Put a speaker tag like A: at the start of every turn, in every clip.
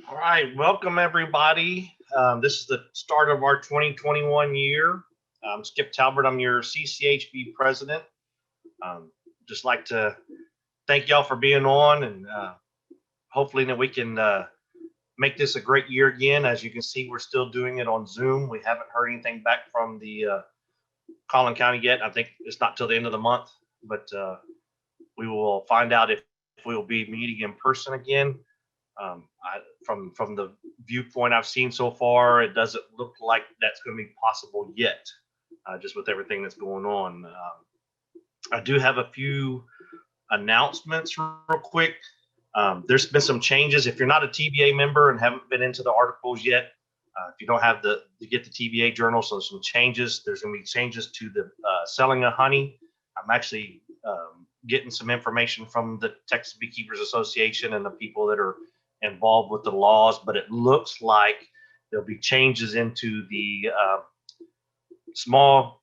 A: All right, welcome everybody. This is the start of our 2021 year. Skip Talbert, I'm your CCHB president. Um, just like to thank y'all for being on, and hopefully that we can make this a great year again. As you can see, we're still doing it on Zoom. We haven't heard anything back from the Collin County yet. I think it's not till the end of the month, but we will find out if we will be meeting in person again. From the viewpoint I've seen so far, it doesn't look like that's going to be possible yet, just with everything that's going on. I do have a few announcements real quick. There's been some changes. If you're not a TBA member and haven't been into the articles yet, if you don't have to get the TBA journal, so some changes. There's going to be changes to the selling of honey. I'm actually getting some information from the Texas Beekeepers Association and the people that are involved with the laws, but it looks like there'll be changes into the small,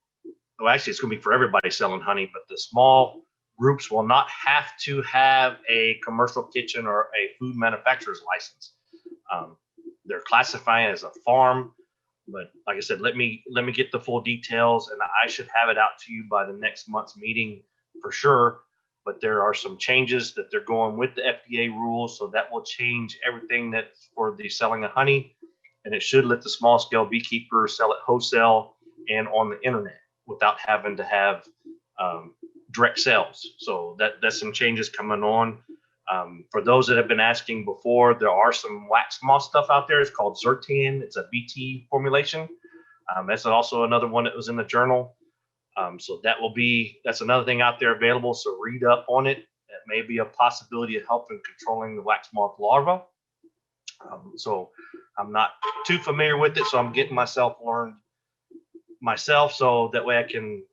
A: well, actually it's going to be for everybody selling honey, but the small groups will not have to have a commercial kitchen or a food manufacturer's license. They're classifying as a farm, but like I said, let me get the full details, and I should have it out to you by the next month's meeting for sure. But there are some changes that they're going with the FDA rules, so that will change everything that's for the selling of honey, and it should let the small scale beekeepers sell it wholesale and on the internet without having to have direct sales. So that's some changes coming on. For those that have been asking before, there are some wax moss stuff out there. It's called Zyrtan. It's a BT formulation. That's also another one that was in the journal. So that's another thing out there available. So read up on it. It may be a possibility of helping controlling the wax moth larva. So I'm not too familiar with it, so I'm getting myself learned myself, so that way I can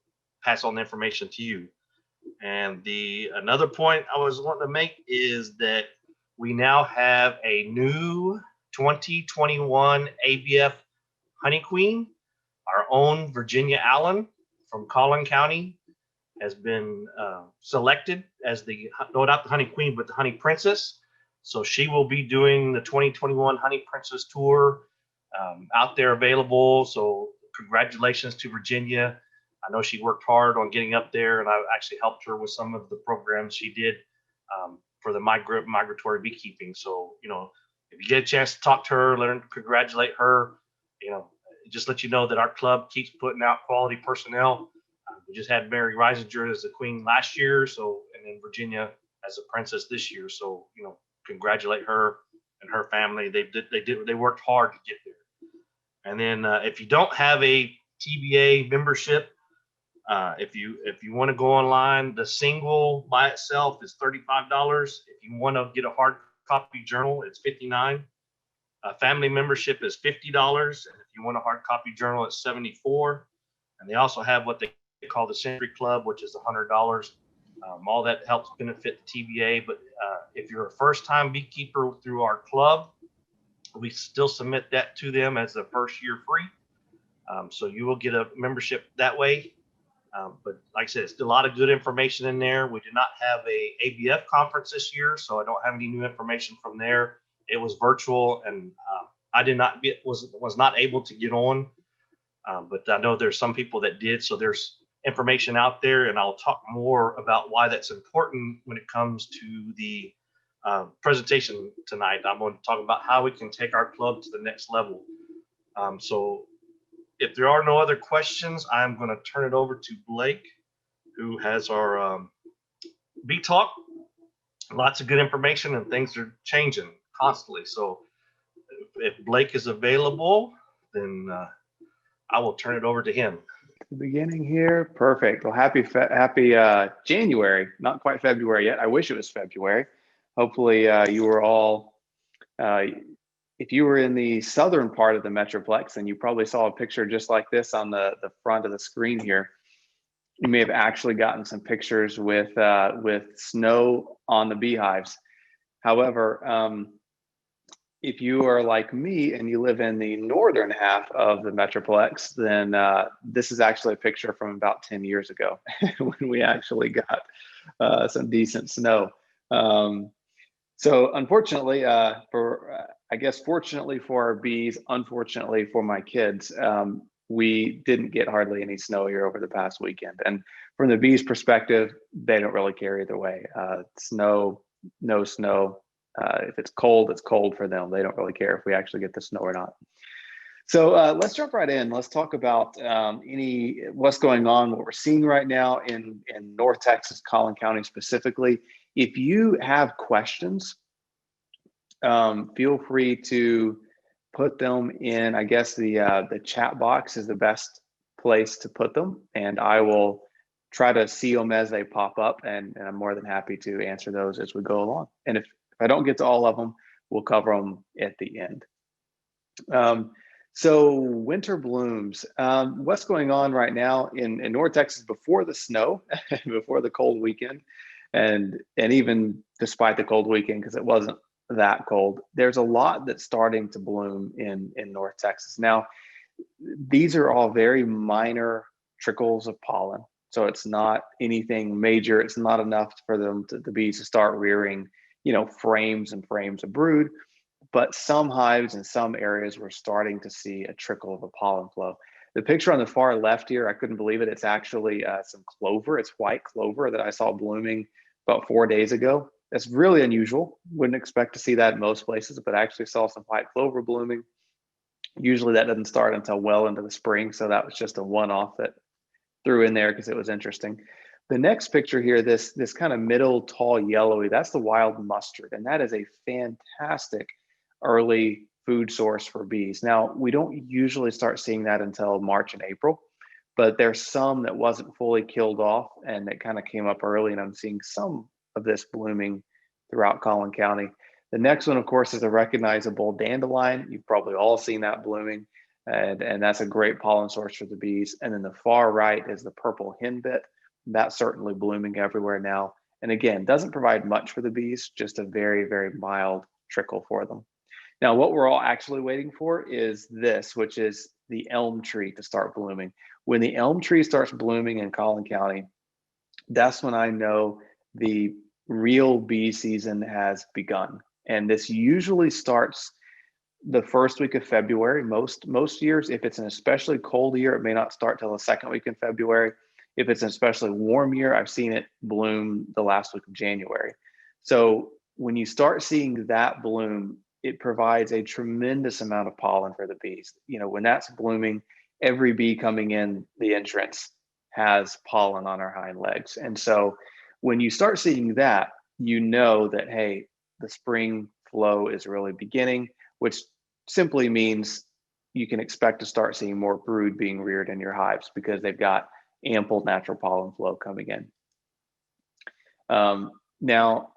A: pass on the information to you. And another point I was wanting to make is that we now have a new 2021 ABF honey queen. Our own Virginia Allen from Collin County has been selected as not the honey queen, but the honey princess. So she will be doing the 2021 honey princess tour out there available. So congratulations to Virginia. I know she worked hard on getting up there, and I actually helped her with some of the programs she did for the migratory beekeeping. So, if you get a chance to talk to her, let her congratulate her, just let you know that our club keeps putting out quality personnel. We just had Mary Reisinger as the queen last year, and then Virginia as a princess this year. So, congratulate her and her family. They worked hard to get there. And then if you don't have a TBA membership, if you want to go online, the single by itself is $35. If you want to get a hard copy journal, it's $59. Family membership is $50, and if you want a hard copy journal, it's $74. And they also have what they call the Century Club, which is $100. All that helps benefit the TBA. But if you're a first-time beekeeper through our club, we still submit that to them as the first year free. So you will get a membership that way. But like I said, it's a lot of good information in there. We did not have a ABF conference this year, so I don't have any new information from there. It was virtual, and I was not able to get on, but I know there's some people that did. So there's information out there, and I'll talk more about why that's important when it comes to the presentation tonight. I'm going to talk about how we can take our club to the next level. So if there are no other questions, I'm going to turn it over to Blake, who has our Bee Talk. Lots of good information, and things are changing constantly. So if Blake is available, then I will turn it over to him.
B: The beginning here, perfect. Well, happy January, not quite February yet. I wish it was February. Hopefully you were all, if you were in the southern part of the Metroplex, then you probably saw a picture just like this on the front of the screen here. You may have actually gotten some pictures with snow on the beehives. However, if you are like me and you live in the northern half of the Metroplex, then this is actually a picture from about 10 years ago when we actually got some decent snow. So unfortunately, for I guess fortunately for our bees, unfortunately for my kids, we didn't get hardly any snow here over the past weekend. And from the bees' perspective, they don't really care either way. Snow, no snow. If it's cold for them. They don't really care if we actually get the snow or not. So let's jump right in. Let's talk about what's going on, what we're seeing right now in North Texas, Collin County specifically. If you have questions, feel free to put them in. I guess the chat box is the best place to put them, and I will try to see them as they pop up, and I'm more than happy to answer those as we go along. And if I don't get to all of them, we'll cover them at the end. So winter blooms, what's going on right now in North Texas before the snow, before the cold weekend, and even despite the cold weekend, because it wasn't that cold, there's a lot that's starting to bloom in North Texas. Now, these are all very minor trickles of pollen. So it's not anything major. It's not enough for the bees to start rearing, frames and frames of brood. But some hives in some areas, we're starting to see a trickle of a pollen flow. The picture on the far left here, I couldn't believe it. It's actually some clover. It's white clover that I saw blooming about 4 days ago. That's really unusual. Wouldn't expect to see that in most places, but I actually saw some white clover blooming. Usually that doesn't start until well into the spring. So that was just a one-off that threw in there because it was interesting. The next picture here, this kind of middle tall yellowy, that's the wild mustard. And that is a fantastic early food source for bees. Now, we don't usually start seeing that until March and April, but there's some that wasn't fully killed off and that kind of came up early, and I'm seeing some of this blooming throughout Collin County. The next one, of course, is a recognizable dandelion. You've probably all seen that blooming, and that's a great pollen source for the bees. And then the far right is the purple henbit. That's certainly blooming everywhere now. And again, doesn't provide much for the bees, just a very, very mild trickle for them. Now, what we're all actually waiting for is this, which is the elm tree to start blooming. When the elm tree starts blooming in Collin County, that's when I know the real bee season has begun. And this usually starts the first week of February. Most years, if it's an especially cold year, it may not start till the second week in February. If it's an especially warm year, I've seen it bloom the last week of January. So when you start seeing that bloom, it provides a tremendous amount of pollen for the bees. When that's blooming, every bee coming in the entrance has pollen on our hind legs. And so when you start seeing that, you know that, hey, the spring flow is really beginning, which simply means you can expect to start seeing more brood being reared in your hives because they've got ample natural pollen flow coming in. Now,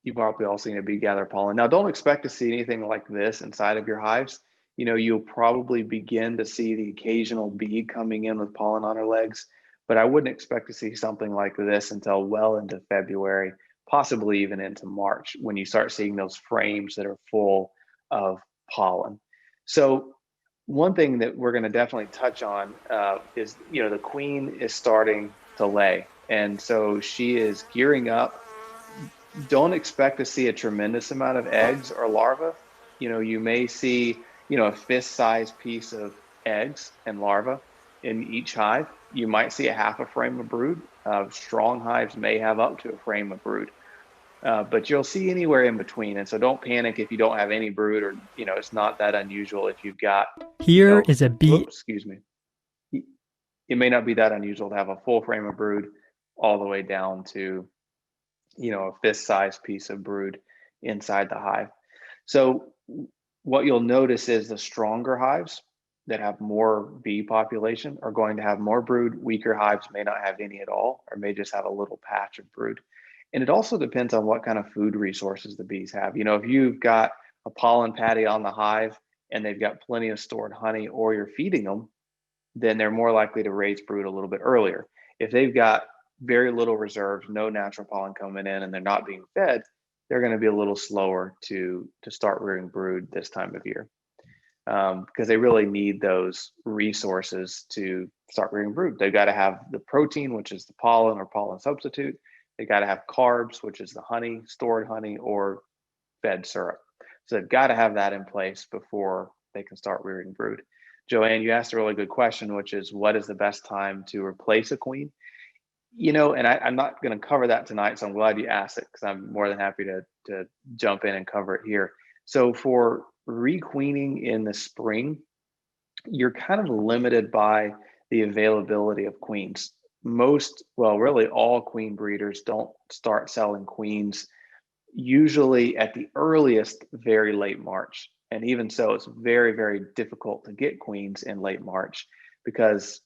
B: you've probably all seen a bee gather pollen. Now, don't expect to see anything like this inside of your hives. You'll probably begin to see the occasional bee coming in with pollen on her legs, but I wouldn't expect to see something like this until well into February, possibly even into March, when you start seeing those frames that are full of pollen. So one thing that we're going to definitely touch on is, the queen is starting to lay. And so she is gearing up. Don't expect to see a tremendous amount of eggs or larvae. You may see, a fist-sized piece of eggs and larvae in each hive. You might see a half a frame of brood. Strong hives may have up to a frame of brood, but you'll see anywhere in between. And so don't panic if you don't have any brood, or, it's not that unusual if you've got.
C: Here is a bee.
B: Oops, excuse me. It may not be that unusual to have a full frame of brood all the way down to, a fist-sized piece of brood inside the hive. So what you'll notice is the stronger hives that have more bee population are going to have more brood. Weaker hives may not have any at all, or may just have a little patch of brood. And it also depends on what kind of food resources the bees have. If you've got a pollen patty on the hive and they've got plenty of stored honey, or you're feeding them, then they're more likely to raise brood a little bit earlier. If they've got very little reserves, no natural pollen coming in, and they're not being fed, they're going to be a little slower to start rearing brood this time of year, because they really need those resources to start rearing brood. They've got to have the protein, which is the pollen or pollen substitute. They got to have carbs, which is the honey, stored honey, or fed syrup. So they've got to have that in place before they can start rearing brood. Joanne, you asked a really good question, which is what is the best time to replace a queen? And I'm not going to cover that tonight, so I'm glad you asked it, because I'm more than happy to jump in and cover it here. So for requeening in the spring, you're kind of limited by the availability of queens. Really all queen breeders don't start selling queens usually at the earliest very late March. And even so, it's very, very difficult to get queens in late March because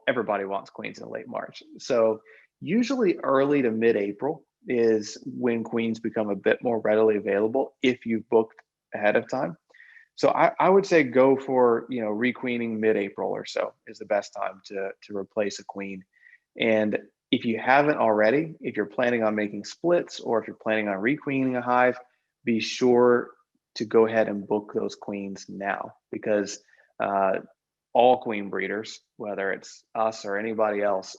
B: everybody wants queens in late March. So usually early to mid-April is when queens become a bit more readily available if you booked ahead of time. So I would say go for, requeening mid-April or so is the best time to replace a queen. And if you haven't already, if you're planning on making splits or if you're planning on requeening a hive, be sure to go ahead and book those queens now, because all queen breeders, whether it's us or anybody else,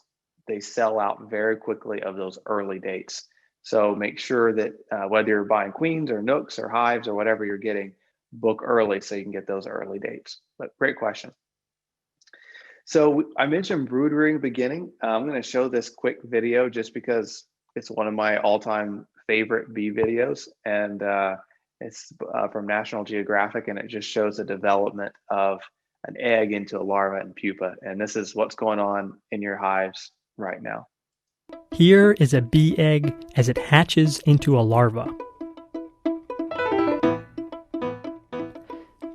B: they sell out very quickly of those early dates. So make sure that whether you're buying queens or nooks or hives or whatever you're getting, book early so you can get those early dates. But great question. So I mentioned brood rearing beginning. I'm going to show this quick video just because it's one of my all-time favorite bee videos, and it's from National Geographic, and it just shows the development of an egg into a larva and pupa. And this is what's going on in your hives right now.
C: Here is a bee egg as it hatches into a larva.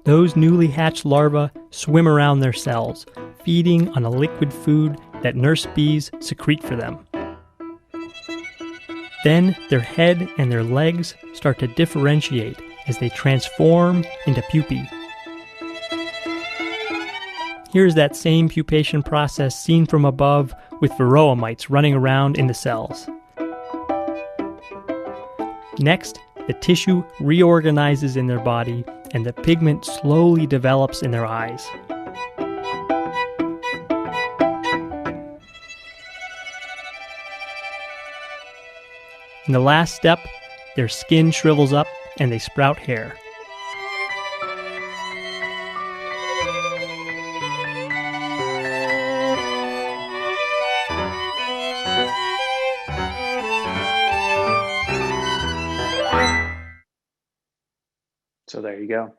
C: Those newly hatched larvae swim around their cells, feeding on a liquid food that nurse bees secrete for them. Then their head and their legs start to differentiate as they transform into pupae. Here's that same pupation process seen from above with varroa mites running around in the cells. Next, the tissue reorganizes in their body and the pigment slowly develops in their eyes. In the last step, their skin shrivels up and they sprout hair.
B: So there you go.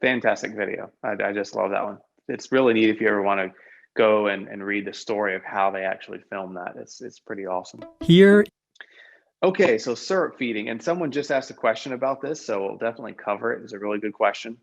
B: Fantastic video. I just love that one. It's really neat if you ever want to go and read the story of how they actually filmed that. It's pretty awesome.
C: Here.
B: Okay, so syrup feeding, and someone just asked a question about this, so we'll definitely cover it. It's a really good question.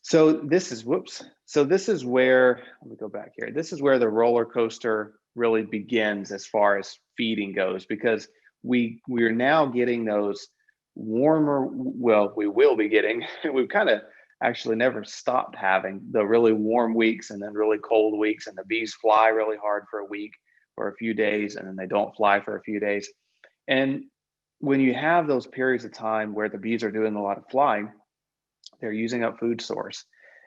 B: So this is where, let me go back here. This is where the roller coaster really begins as far as feeding goes, because we're now getting those warmer, we will be getting, we've kind of actually never stopped having the really warm weeks and then really cold weeks, and the bees fly really hard for a week or a few days, and then they don't fly for a few days. And when you have those periods of time where the bees are doing a lot of flying, they're using up food source.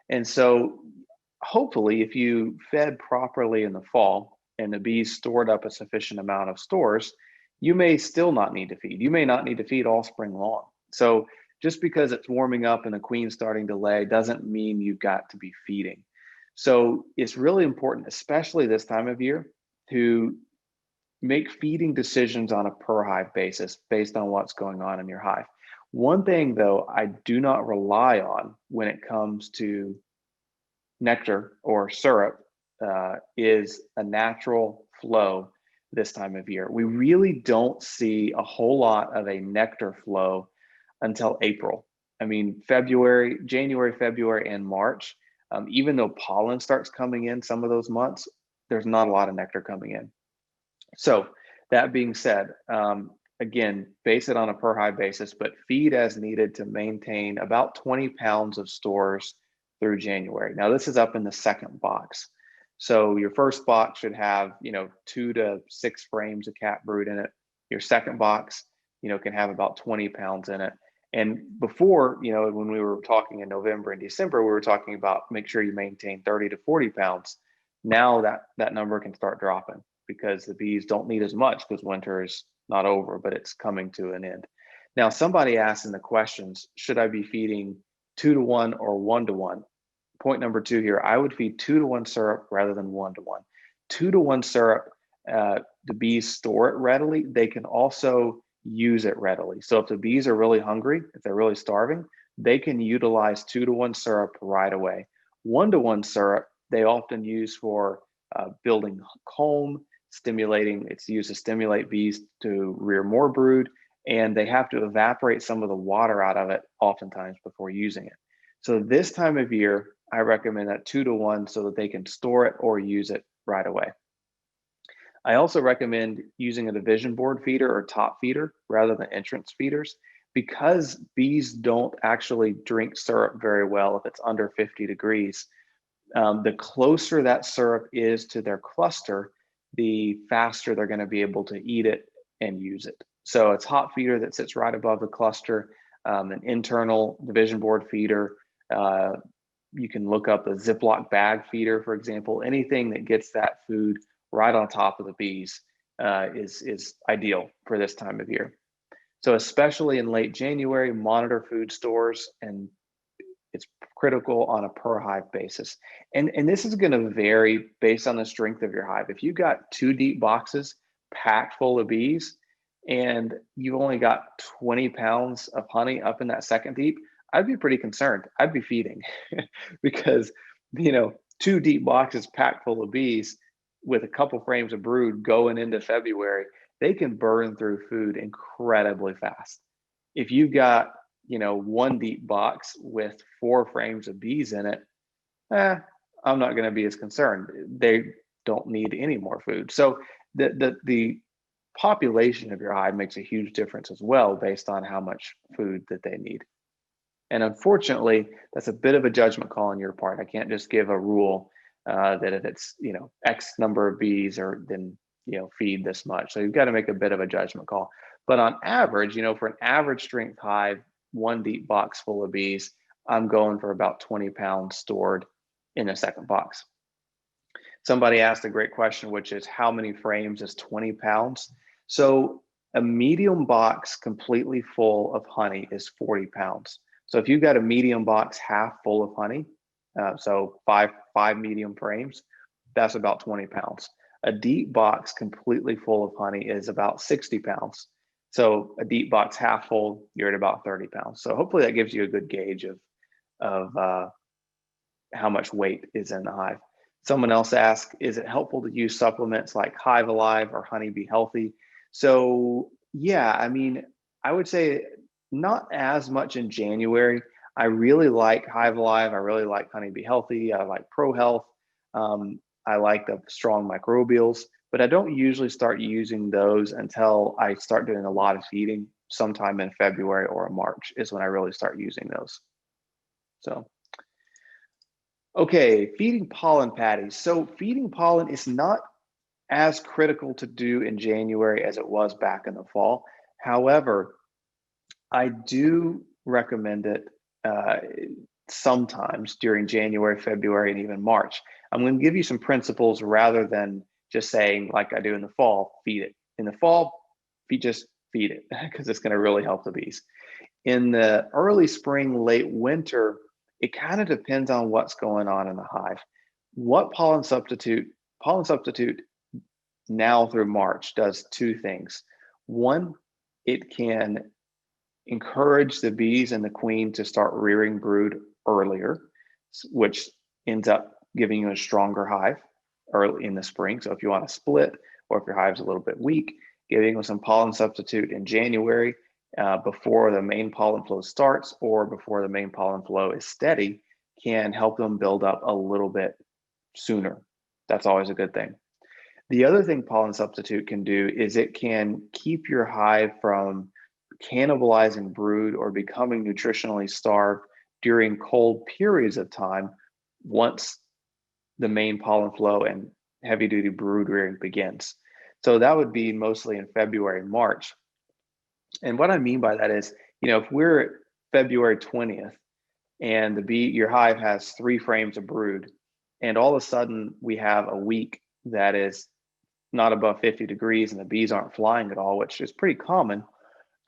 B: And so hopefully if you fed properly in the fall and the bees stored up a sufficient amount of stores, you may still not need to feed. You may not need to feed all spring long. So just because it's warming up and the queen's starting to lay doesn't mean you've got to be feeding. So it's really important, especially this time of year, to make feeding decisions on a per hive basis based on what's going on in your hive. One thing though, I do not rely on when it comes to nectar or syrup is a natural flow this time of year. We really don't see a whole lot of a nectar flow until April. I mean, January, February, and March, even though pollen starts coming in some of those months, there's not a lot of nectar coming in. So that being said, again, base it on a per hive basis, but feed as needed to maintain about 20 pounds of stores through January. Now this is up in the second box. So your first box should have, 2 to 6 frames of cat brood in it. Your second box, can have about 20 pounds in it. And before, when we were talking in November and December, we were talking about make sure you maintain 30 to 40 pounds. Now that number can start dropping because the bees don't need as much because winter is not over, but it's coming to an end. Now, somebody asked in the questions, should I be feeding 2-to-1 or 1-to-1? Point number 2 here, I would feed 2-to-1 syrup rather than 1-to-1. 2-to-1 syrup, the bees store it readily. They can also use it readily. So if the bees are really hungry, if they're really starving, they can utilize 2-to-1 syrup right away. 1-to-1 syrup, they often use for building comb, stimulating, it's used to stimulate bees to rear more brood, and they have to evaporate some of the water out of it oftentimes before using it. So this time of year, I recommend that 2-to-1 so that they can store it or use it right away. I also recommend using a division board feeder or top feeder rather than entrance feeders, because bees don't actually drink syrup very well if it's under 50 degrees. The closer that syrup is to their cluster, the faster they're going to be able to eat it and use it. So a top feeder that sits right above the cluster, an internal division board feeder, you can look up a Ziploc bag feeder, for example. Anything that gets that food right on top of the bees is ideal for this time of year. So especially in late January, monitor food stores, and it's critical on a per hive basis. And this is going to vary based on the strength of your hive. If you got 2 deep boxes packed full of bees and you've only got 20 pounds of honey up in that second deep, I'd be pretty concerned. I'd be feeding because, 2 deep boxes packed full of bees with a couple frames of brood going into February, they can burn through food incredibly fast. If you've got 1 deep box with 4 frames of bees in it, I'm not going to be as concerned. They don't need any more food. So the population of your hive makes a huge difference as well based on how much food that they need. And unfortunately, that's a bit of a judgment call on your part. I can't just give a rule that if it's X number of bees, or then feed this much. So you've got to make a bit of a judgment call. But on average, for an average strength hive, 1 deep box full of bees, I'm going for about 20 pounds stored in a second box. Somebody asked a great question, which is how many frames is 20 pounds? So a medium box completely full of honey is 40 pounds. So if you've got a medium box half full of honey, so five medium frames, that's about 20 pounds. A deep box completely full of honey is about 60 pounds. So a deep box half full, you're at about 30 pounds. So hopefully that gives you a good gauge of how much weight is in the hive. Someone else asked, is it helpful to use supplements like Hive Alive or Honey Be Healthy? So yeah, I would say not as much in January. I really like Hive Alive. I really like Honey Be Healthy. I like Pro Health. I like the strong microbials, but I don't usually start using those until I start doing a lot of feeding. Sometime in February or March is when I really start using those. So, okay, feeding pollen patties. So feeding pollen is not as critical to do in January as it was back in the fall. However, I do recommend it sometimes during January, February, and even March. I'm going to give you some principles rather than just saying, like I do in the fall, feed it. In the fall, just feed it because it's going to really help the bees. In the early spring, late winter, it kind of depends on what's going on in the hive. What pollen substitute now through March does 2 things. One, it can encourage the bees and the queen to start rearing brood earlier, which ends up giving you a stronger hive early in the spring. So if you want to split, or if your hive's a little bit weak, giving them some pollen substitute in January before the main pollen flow starts, or before the main pollen flow is steady, can help them build up a little bit sooner. That's always a good thing. The other thing pollen substitute can do is it can keep your hive from cannibalizing brood or becoming nutritionally starved during cold periods of time once the main pollen flow and heavy duty brood rearing begins. So that would be mostly in February, March. And what I mean by that is, if we're at February 20th and your hive has 3 frames of brood, and all of a sudden we have a week that is not above 50 degrees and the bees aren't flying at all, which is pretty common,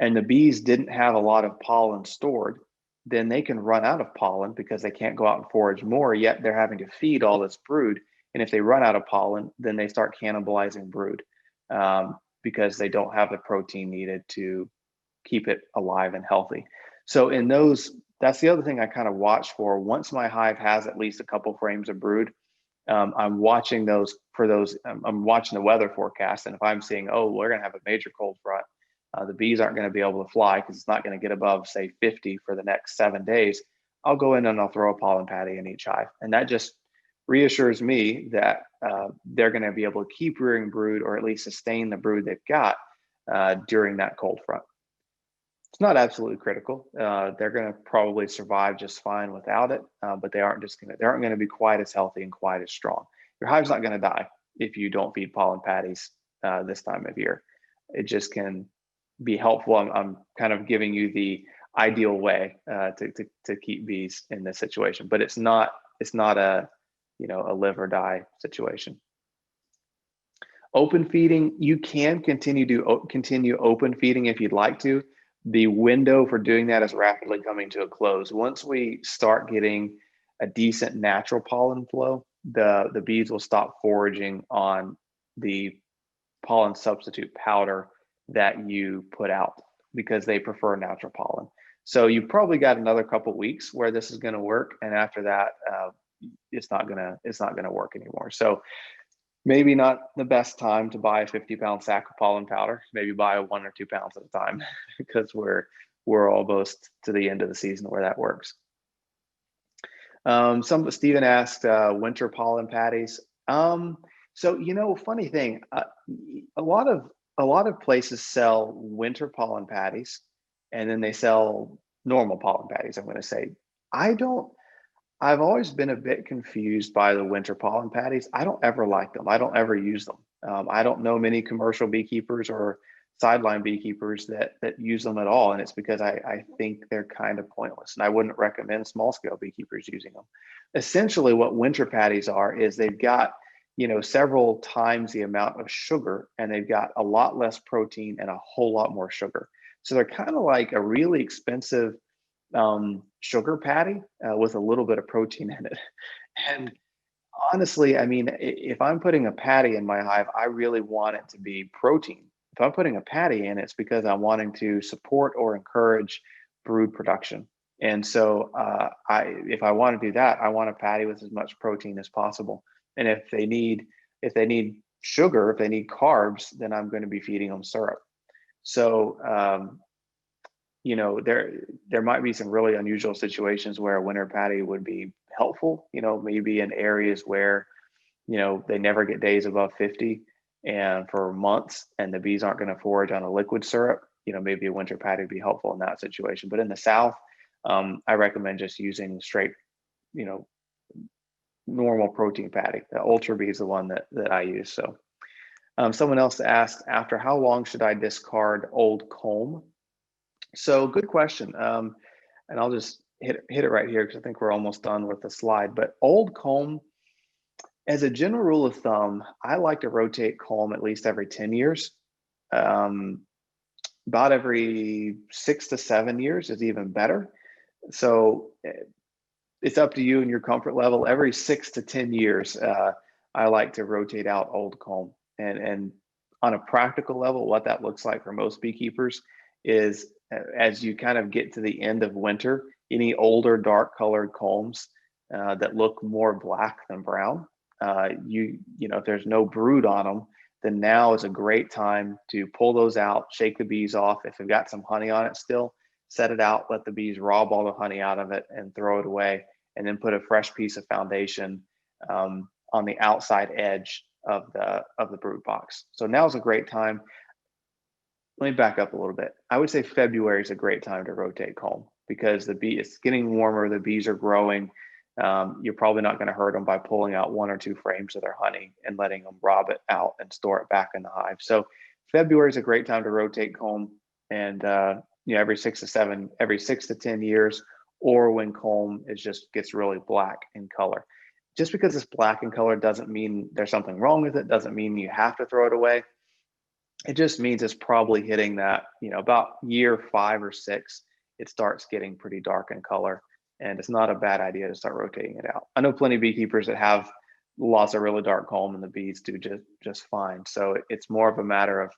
B: and the bees didn't have a lot of pollen stored, then they can run out of pollen because they can't go out and forage more, yet they're having to feed all this brood. And if they run out of pollen, then they start cannibalizing brood, because they don't have the protein needed to keep it alive and healthy. So in those, that's the other thing I kind of watch for. Once my hive has at least a couple frames of brood, I'm watching those for those. I'm watching the weather forecast, and if I'm seeing, oh, we're going to have a major cold front, the bees aren't going to be able to fly because it's not going to get above, say, 50 for the next 7 days, I'll go in and I'll throw a pollen patty in each hive, and that just reassures me that they're going to be able to keep rearing brood, or at least sustain the brood they've got during that cold front. It's not absolutely critical. They're going to probably survive just fine without it, but they aren't going to be quite as healthy and quite as strong. Your hive's not going to die if you don't feed pollen patties this time of year. It just can be helpful. I'm kind of giving you the ideal way to keep bees in this situation, but it's not a a live or die situation. Open feeding, you can continue open feeding if you'd like to. The window for doing that is rapidly coming to a close. Once we start getting a decent natural pollen flow, the bees will stop foraging on the pollen substitute powder that you put out because they prefer natural pollen. So you've probably got another couple weeks where this is going to work, and after that, it's not gonna work anymore. So maybe not the best time to buy a 50-pound sack of pollen powder. Maybe buy 1 or 2 pounds at a time because we're almost to the end of the season where that works. Stephen asked winter pollen patties. So funny thing, a lot of places sell winter pollen patties, and then they sell normal pollen patties. I'm going to say I've always been a bit confused by the winter pollen patties. I don't ever like them. I don't ever use them. I don't know many commercial beekeepers or sideline beekeepers that use them at all. And it's because I think they're kind of pointless. And I wouldn't recommend small scale beekeepers using them. Essentially what winter patties are is they've got, several times the amount of sugar, and they've got a lot less protein and a whole lot more sugar. So they're kind of like a really expensive sugar patty with a little bit of protein in it. And honestly, I mean, if I'm putting a patty in my hive, I really want it to be protein. If I'm putting a patty in, it's because I'm wanting to support or encourage brood production. And so if I want to do that, I want a patty with as much protein as possible. And if they need sugar, if they need carbs, then I'm going to be feeding them syrup. So there might be some really unusual situations where a winter patty would be helpful, maybe in areas where, they never get days above 50 and for months, and the bees aren't going to forage on a liquid syrup. Maybe a winter patty would be helpful in that situation. But in the South, I recommend just using straight, normal protein patty. The Ultra Bee is the one that I use. So someone else asked, after how long should I discard old comb? So good question. And I'll just hit it right here because I think we're almost done with the slide. But old comb, as a general rule of thumb, I like to rotate comb at least every 10 years. About every 6 to 7 years is even better. So it's up to you and your comfort level. Every 6 to 10 years, I like to rotate out old comb. And on a practical level, what that looks like for most beekeepers is as you kind of get to the end of winter, any older dark colored combs that look more black than brown, if there's no brood on them, then now is a great time to pull those out, shake the bees off. If they've got some honey on it still, set it out, let the bees rob all the honey out of it and throw it away, and then put a fresh piece of foundation on the outside edge of the brood box. So now's a great time. Let me back up a little bit. I would say February is a great time to rotate comb because it's getting warmer, the bees are growing. You're probably not going to hurt them by pulling out 1 or 2 frames of their honey and letting them rob it out and store it back in the hive. So February is a great time to rotate comb, and every 6 to 10 years, or when comb gets really black in color. Just because it's black in color doesn't mean there's something wrong with it, doesn't mean you have to throw it away. it just means it's probably hitting that, about year 5 or 6, it starts getting pretty dark in color, and it's not a bad idea to start rotating it out. I know plenty of beekeepers that have lots of really dark comb and the bees do just fine. So it's more of a matter of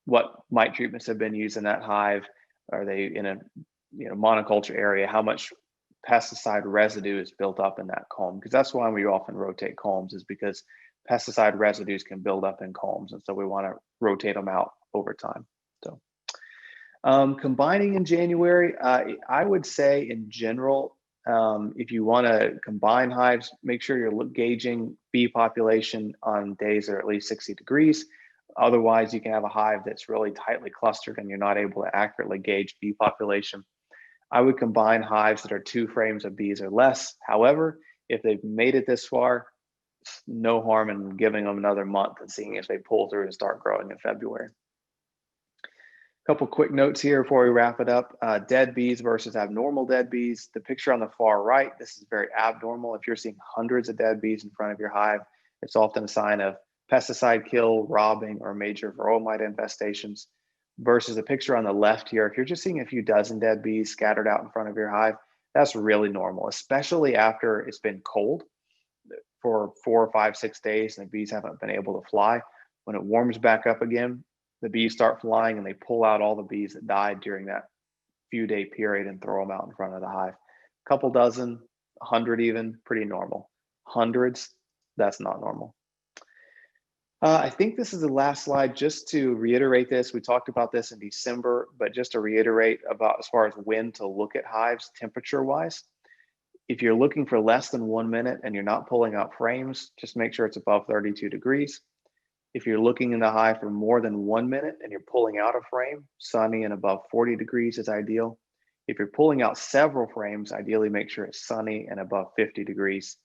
B: what mite treatments have been used in that hive. Are they in a monoculture area? How much pesticide residue is built up in that comb? Because that's why we often rotate combs, is because pesticide residues can build up in combs, and so we want to rotate them out over time. So combining in January, I would say in general, if you want to combine hives, make sure you're gauging bee population on days that are at least 60 degrees. Otherwise, you can have a hive that's really tightly clustered and you're not able to accurately gauge bee population. I would combine hives that are 2 frames of bees or less. However, if they've made it this far, no harm in giving them another month and seeing if they pull through and start growing in February. A couple quick notes here before we wrap it up. Dead bees versus abnormal dead bees. The picture on the far right, this is very abnormal. If you're seeing hundreds of dead bees in front of your hive, it's often a sign of pesticide kill, robbing, or major varroa mite infestations. Versus the picture on the left here, if you're just seeing a few dozen dead bees scattered out in front of your hive, that's really normal, especially after it's been cold for 4 or 5, 6 days and the bees haven't been able to fly. When it warms back up again, the bees start flying and they pull out all the bees that died during that few day period and throw them out in front of the hive. A couple dozen, 100 even, pretty normal. Hundreds, that's not normal. I think this is the last slide. Just to reiterate this, we talked about this in December, but just to reiterate about as far as when to look at hives temperature wise. If you're looking for less than 1 minute and you're not pulling out frames, just make sure it's above 32 degrees. If you're looking in the hive for more than 1 minute and you're pulling out a frame, sunny and above 40 degrees is ideal. If you're pulling out several frames, ideally make sure it's sunny and above 50 degrees.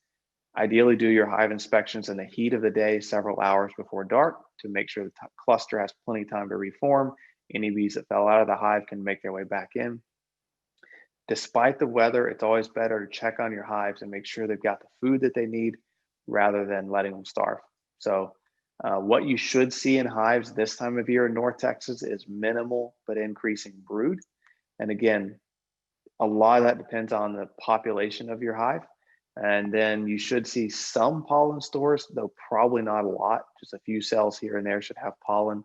B: Ideally do your hive inspections in the heat of the day, several hours before dark, to make sure the cluster has plenty of time to reform. Any bees that fell out of the hive can make their way back in. Despite the weather, it's always better to check on your hives and make sure they've got the food that they need rather than letting them starve. So what you should see in hives this time of year in North Texas is minimal but increasing brood. And again, a lot of that depends on the population of your hive. And then you should see some pollen stores, though probably not a lot. Just a few cells here and there should have pollen.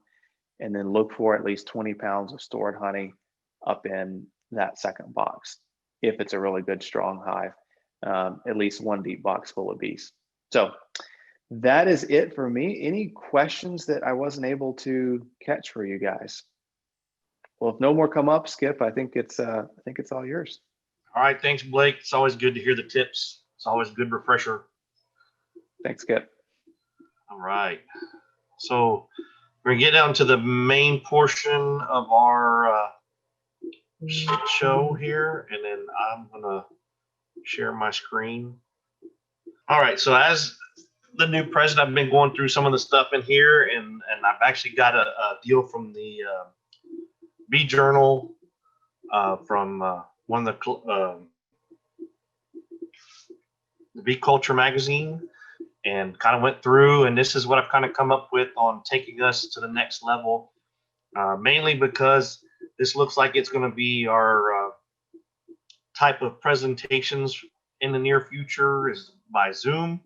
B: And then look for at least 20 pounds of stored honey up in that second box, if it's a really good, strong hive, at least 1 deep box full of bees. So that is it for me. Any questions that I wasn't able to catch for you guys? Well, if no more come up, Skip, I think it's all yours.
A: All right, thanks, Blake. It's always good to hear the tips. It's always a good refresher.
B: Thanks, Skip.
A: All right. So we're going to get down to the main portion of our show here, and then I'm going to share my screen. All right. So as the new president, I've been going through some of the stuff in here, and I've actually got a deal from the Bee Journal from one of the Bee Culture magazine, and kind of went through, and this is what I've kind of come up with on taking us to the next level, mainly because this looks like it's going to be our type of presentations in the near future is by Zoom.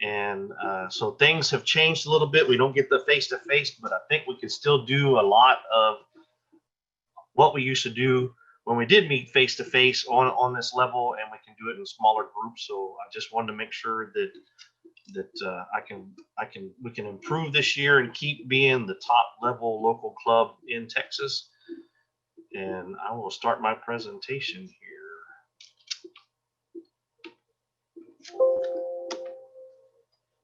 A: And so things have changed a little bit. We don't get the face-to-face, but I think we can still do a lot of what we used to do when we did meet face-to-face on this level, and we can do it in smaller groups. So I just wanted to make sure that we can improve this year and keep being the top level local club in Texas. And I will start my presentation here.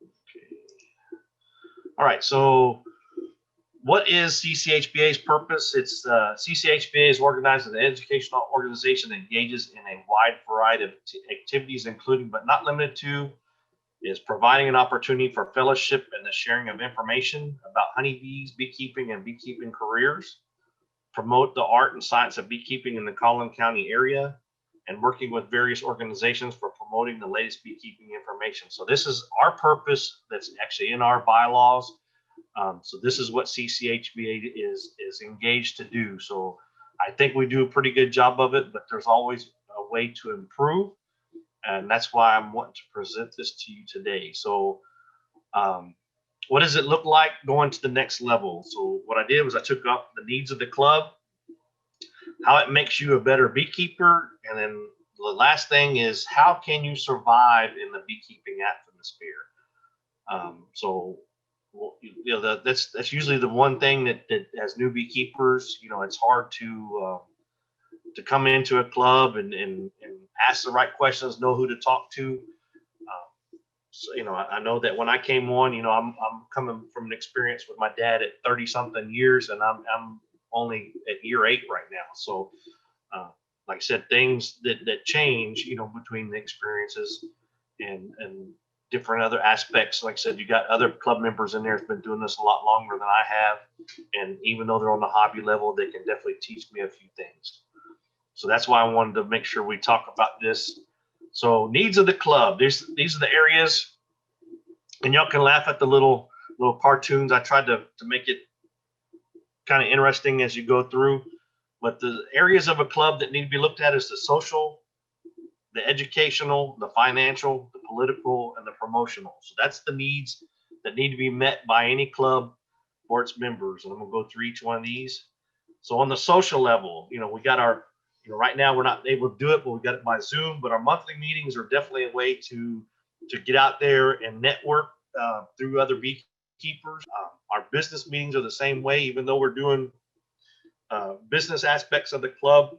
A: Okay. All right, so what is CCHBA's purpose? It's CCHBA is organized as an educational organization that engages in a wide variety of activities, including but not limited to, is providing an opportunity for fellowship and the sharing of information about honeybees, beekeeping, and beekeeping careers, promote the art and science of beekeeping in the Collin County area, and working with various organizations for promoting the latest beekeeping information. So this is our purpose that's actually in our bylaws. So this is what CCHBA is engaged to do. So I think we do a pretty good job of it, but there's always a way to improve. And that's why I'm wanting to present this to you today. So what does it look like going to the next level? So what I did was I took up the needs of the club, how it makes you a better beekeeper, and then the last thing is how can you survive in the beekeeping atmosphere. So that's usually the one thing that as new beekeepers, it's hard to come into a club and ask the right questions, know who to talk to. So, I know that when I came on, I'm coming from an experience with my dad at 30 something years, and I'm only at year 8 right now. So, like I said, things that change, between the experiences and different other aspects. Like I said, you got other club members in there that's been doing this a lot longer than I have. And even though they're on the hobby level, they can definitely teach me a few things. So that's why I wanted to make sure we talk about this. So needs of the club, these are the areas, and y'all can laugh at the little cartoons. I tried to make it kind of interesting as you go through, but the areas of a club that need to be looked at is the social, the educational, the financial, the political, and the promotional. So that's the needs that need to be met by any club for its members. And I'm gonna go through each one of these. So on the social level, we got our, right now we're not able to do it, but we got it by Zoom. But our monthly meetings are definitely a way to get out there and network through other beekeepers. Our business meetings are the same way, even though we're doing business aspects of the club.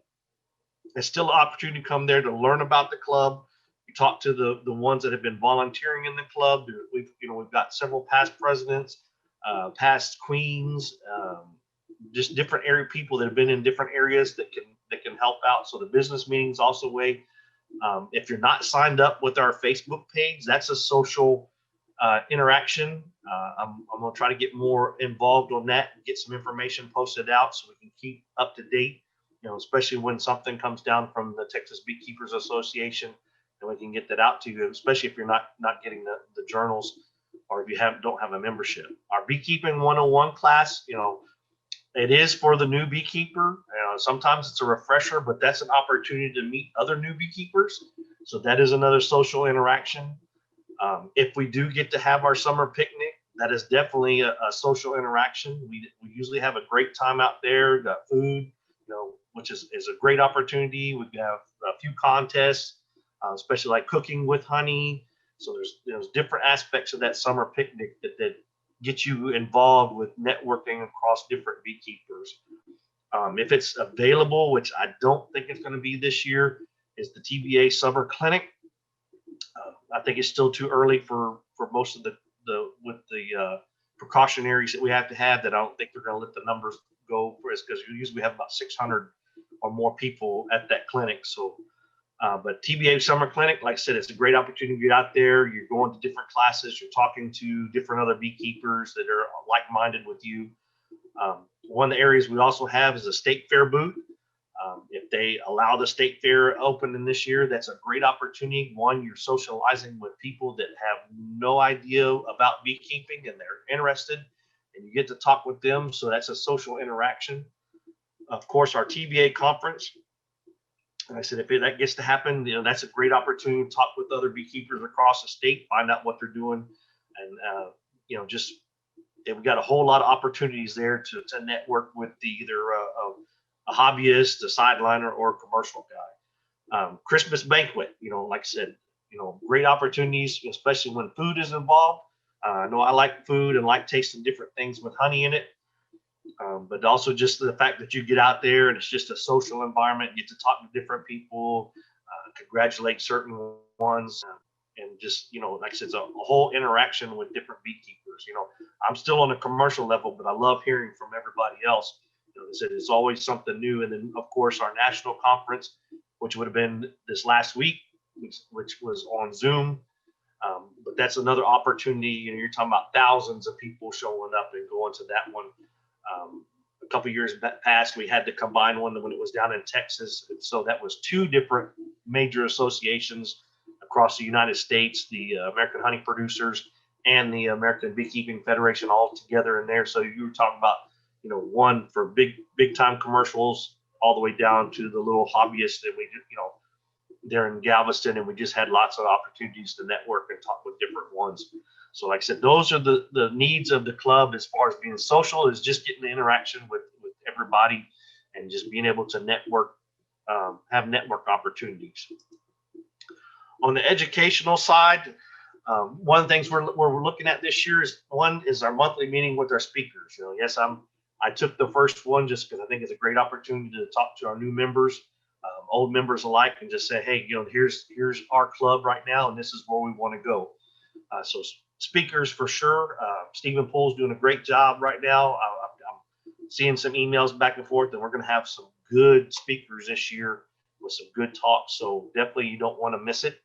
A: There's still an opportunity to come there to learn about the club. You talk to the ones that have been volunteering in the club. We've got several past presidents, past queens, just different area people that have been in different areas that can help out. So the business meetings also a way. If you're not signed up with our Facebook page, that's a social interaction. I'm going to try to get more involved on that and get some information posted out so we can keep up to date, especially when something comes down from the Texas Beekeepers Association, and we can get that out to you, especially if you're not getting the journals or if you don't have a membership. Our Beekeeping 101 class, it is for the new beekeeper. Sometimes it's a refresher, but that's an opportunity to meet other new beekeepers. So that is another social interaction. If we do get to have our summer picnic, that is definitely a social interaction. We usually have a great time out there. We've got food, which is a great opportunity. We have a few contests, especially like cooking with honey. So there's different aspects of that summer picnic that get you involved with networking across different beekeepers. If it's available, which I don't think it's going to be this year, is the TBA Summer Clinic. I think it's still too early for most of the precautionaries that we have to have, that I don't think they're going to let the numbers go for us, because we usually have about 600 or more people at that clinic. So, but TBA Summer Clinic, like I said, it's a great opportunity to get out there. You're going to different classes. You're talking to different other beekeepers that are like-minded with you. One of the areas we also have is a state fair booth. If they allow the state fair open in this year, that's a great opportunity. One, you're socializing with people that have no idea about beekeeping and they're interested, and you get to talk with them. So that's a social interaction. Of course, our TBA conference. And I said, if that gets to happen, that's a great opportunity to talk with other beekeepers across the state, find out what they're doing, and we've got a whole lot of opportunities there to network with either a hobbyist, a sideliner, or a commercial guy. Christmas banquet, like I said, great opportunities, especially when food is involved. I know I like food and like tasting different things with honey in it. But also just the fact that you get out there and it's just a social environment, you get to talk to different people, congratulate certain ones, and just, like I said, it's a whole interaction with different beekeepers. I'm still on a commercial level, but I love hearing from everybody else. They said it's always something new. And then, of course, our national conference, which would have been this last week, which was on Zoom. But that's another opportunity. You're talking about thousands of people showing up and going to that one. A couple of years past, we had to combine one when it was down in Texas. And so that was 2 different major associations across the United States, the American Honey Producers and the American Beekeeping Federation all together in there. So you were talking about, one for big time commercials all the way down to the little hobbyists that we do, there in Galveston, and we just had lots of opportunities to network and talk with different ones. So like I said, those are the needs of the club as far as being social, is just getting the interaction with everybody and just being able to network, have network opportunities. On the educational side, one of the things we're looking at this year is our monthly meeting with our speakers. Yes, I took the first one just because I think it's a great opportunity to talk to our new members, old members alike, and just say, hey, here's our club right now, and this is where we want to go. So speakers for sure. Stephen Pohl's doing a great job right now. I'm seeing some emails back and forth, and we're going to have some good speakers this year with some good talks. So definitely you don't want to miss it.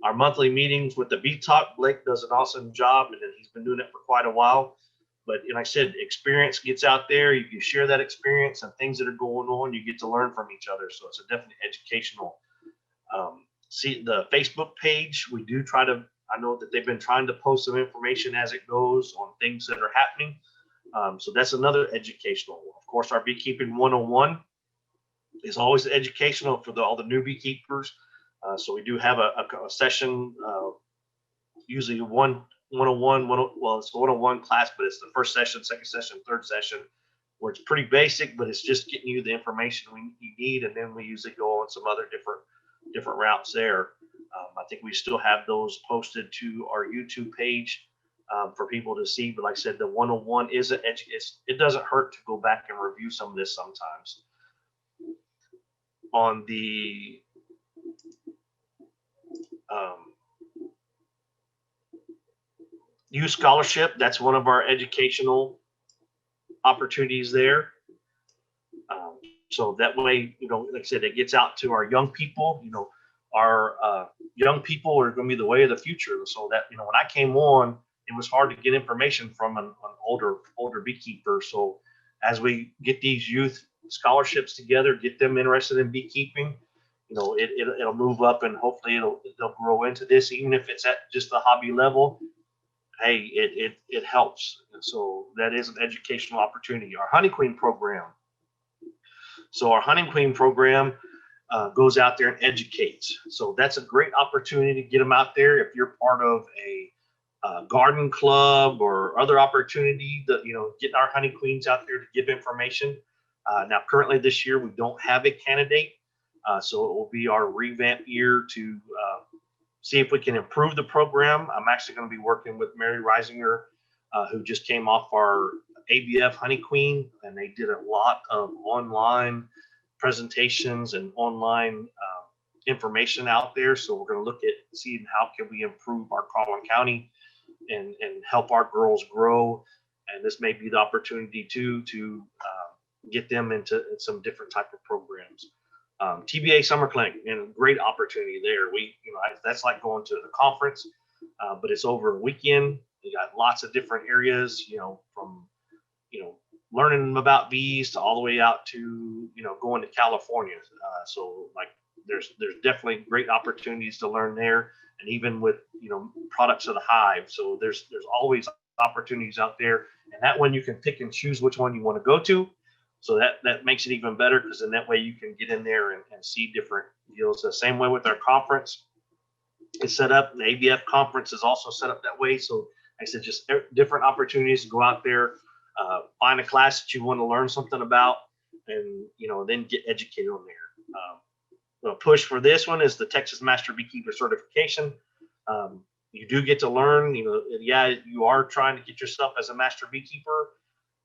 A: Our monthly meetings with the Bee Talk, Blake does an awesome job, and he's been doing it for quite a while. But like I said, experience gets out there. You share that experience and things that are going on. You get to learn from each other. So it's a definitely educational. See the Facebook page. We do try to. I know that they've been trying to post some information as it goes on things that are happening. So that's another educational. Of course, our Beekeeping 101 is always educational for all the new beekeepers. So we do have a session, usually one-on-one, it's the 101 class, but it's the first session, second session, third session, where it's pretty basic, but it's just getting you the information you need, and then we usually go on some other different routes there. I think we still have those posted to our YouTube page for people to see. But like I said, the 101 is it doesn't hurt to go back and review some of this sometimes. On the youth scholarship, that's one of our educational opportunities there. So that way, like I said, it gets out to our young people. Our young people are going to be the way of the future. So that, when I came on, it was hard to get information from an older beekeeper. So as we get these youth scholarships together, get them interested in beekeeping, it'll move up, and hopefully they'll grow into this, even if it's at just the hobby level. Hey, it helps. And so that is an educational opportunity. Our Honey Queen program. So our Honey Queen program goes out there and educates. So that's a great opportunity to get them out there. If you're part of a garden club or other opportunity, that getting our honey queens out there to give information. Now, currently this year we don't have a candidate, so it will be our revamp year to see if we can improve the program. I'm actually going to be working with Mary Reisinger, who just came off our ABF Honey Queen, and they did a lot of online presentations and online information out there. So we're going to look at seeing how can we improve our Collin County and help our girls grow. And this may be the opportunity to get them into some different type of programs. TBA Summer Clinic, and great opportunity there. That's like going to the conference, but it's over a weekend. We got lots of different areas, from learning about bees to all the way out to going to California. So like there's definitely great opportunities to learn there, and even with products of the hive. So there's always opportunities out there, and that one you can pick and choose which one you want to go to. So that makes it even better, because in that way you can get in there and see different deals. The same way with our conference is set up. The ABF conference is also set up that way. So like I said, just different opportunities to go out there, find a class that you want to learn something about, and then get educated on there. The push for this one is the Texas Master Beekeeper certification. You do get to learn. You are trying to get yourself as a master beekeeper,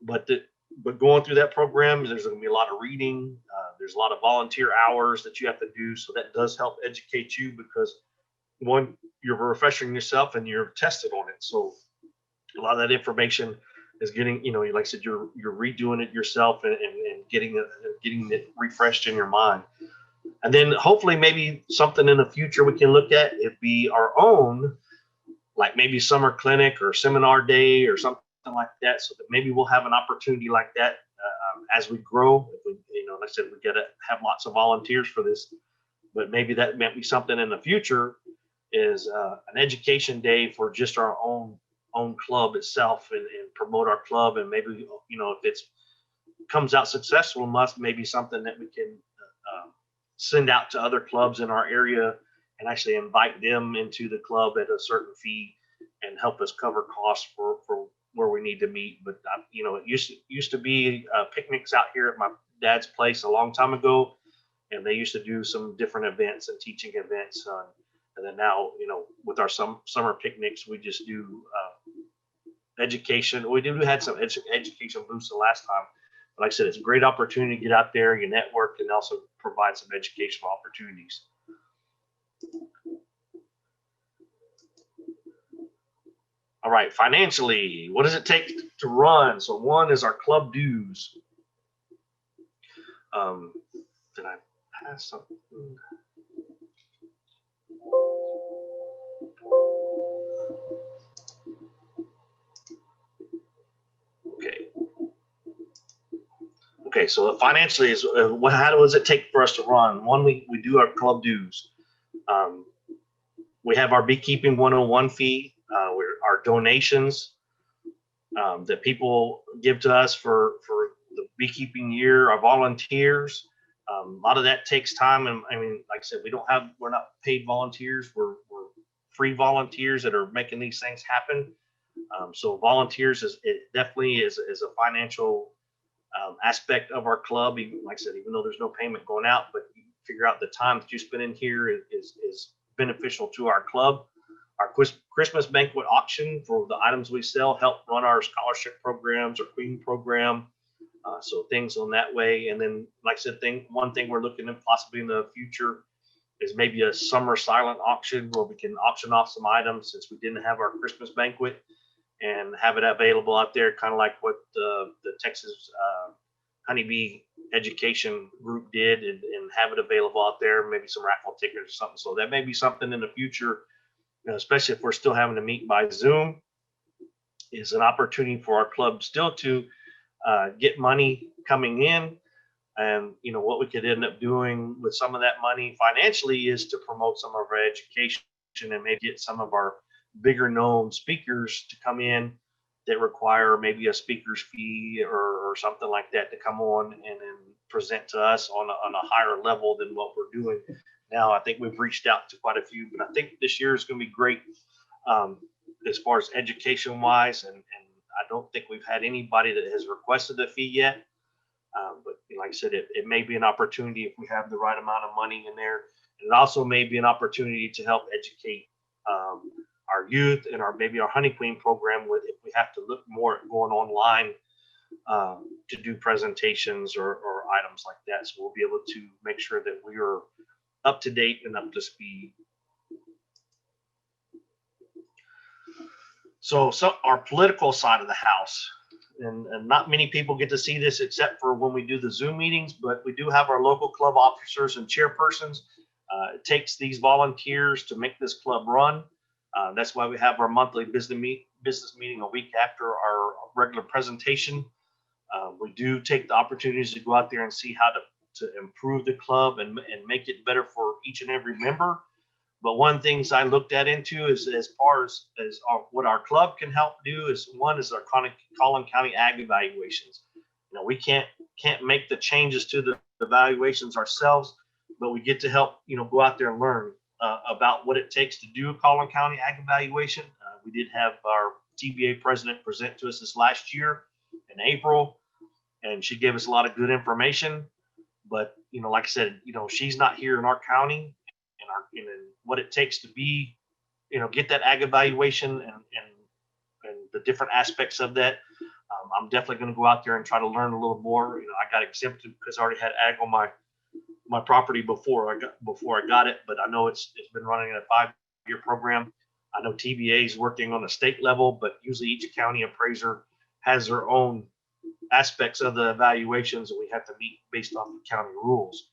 A: but going through that program, there's going to be a lot of reading. There's a lot of volunteer hours that you have to do. So that does help educate you, because one, you're refreshing yourself and you're tested on it. So a lot of that information is getting, like I said, you're redoing it yourself and getting it refreshed in your mind. And then hopefully maybe something in the future we can look at, it'd be our own, like maybe summer clinic or seminar day or something like that, so that maybe we'll have an opportunity like that as we grow. Like I said, we got to have lots of volunteers for this, but maybe that might be something in the future, is an education day for just our own own club itself and promote our club. And maybe, if it's comes out successful, maybe something that we can send out to other clubs in our area and actually invite them into the club at a certain fee and help us cover costs for where we need to meet. But it used to be picnics out here at my dad's place a long time ago, and they used to do some different events and teaching events. And then now, with our summer picnics, we just do education. We had some education booths the last time. But like I said, it's a great opportunity to get out there, you network, and also provide some educational opportunities. All right, financially, what does it take to run? So one is our club dues. Did I pass something? Okay, so financially is how does it take for us to run? One, we do our club dues. We have our Beekeeping 101 fee, our donations that people give to us for the beekeeping year, our volunteers. A lot of that takes time. And I mean, like I said, we're not paid volunteers. We're free volunteers that are making these things happen. So volunteers it definitely is a financial aspect of our club. Even, like I said, even though there's no payment going out, but you figure out the time that you spend in here is beneficial to our club. Our Christmas banquet auction for the items we sell help run our scholarship programs or Queen program. So things on that way. And then, like I said, one thing we're looking at possibly in the future is maybe a summer silent auction where we can auction off some items since we didn't have our Christmas banquet, and have it available out there, kind of like what the Texas Honeybee Education Group did, and have it available out there, maybe some raffle tickets or something. So that may be something in the future, especially if we're still having to meet by Zoom, is an opportunity for our club still to get money coming in. And what we could end up doing with some of that money financially is to promote some of our education and maybe get some of our bigger known speakers to come in that require maybe a speaker's fee or something like that to come on and then present to us on a higher level than what we're doing now. I think we've reached out to quite a few, but I think this year is going to be great as far as education wise. And I don't think we've had anybody that has requested a fee yet. But like I said, it may be an opportunity if we have the right amount of money in there. And it also may be an opportunity to help educate our youth and maybe our Honey Queen program with, if we have to look more at going online to do presentations or items like that. So we'll be able to make sure that we are up to date and up to speed. So our political side of the house, and not many people get to see this except for when we do the Zoom meetings, but we do have our local club officers and chairpersons. It takes these volunteers to make this club run. That's why we have our monthly business meeting a week after our regular presentation. We do take the opportunities to go out there and see how to improve the club and make it better for each and every member. But one things I looked into is as far as what our club can help do is, one is our Collin County Ag evaluations. We can't make the changes to the evaluations ourselves, but we get to help go out there and learn about what it takes to do a Collin County Ag evaluation. We did have our TBA president present to us this last year in April, and she gave us a lot of good information. But like I said, she's not here in our county, and what it takes to be, get that ag evaluation and the different aspects of that. I'm definitely going to go out there and try to learn a little more. I got exempted because I already had ag on my property before I got it, but I know it's been running a 5-year program. I know TBA is working on a state level, but usually each county appraiser has their own aspects of the evaluations that we have to meet based on the county rules.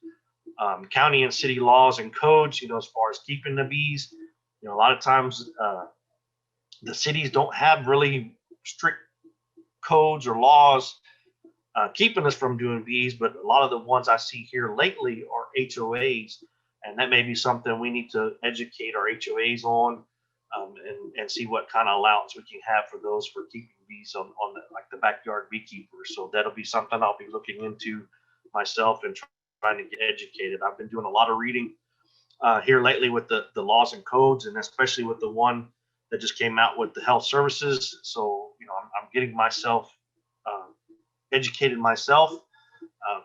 A: County and city laws and codes, as far as keeping the bees, a lot of times the cities don't have really strict codes or laws keeping us from doing bees, but a lot of the ones I see here lately are HOAs, and that may be something we need to educate our HOAs on. and see what kind of allowance we can have for those for keeping bees on like the backyard beekeepers. So that'll be something I'll be looking into myself and trying to get educated. I've been doing a lot of reading here lately with the laws and codes, and especially with the one that just came out with the health services. So, I'm getting myself educated myself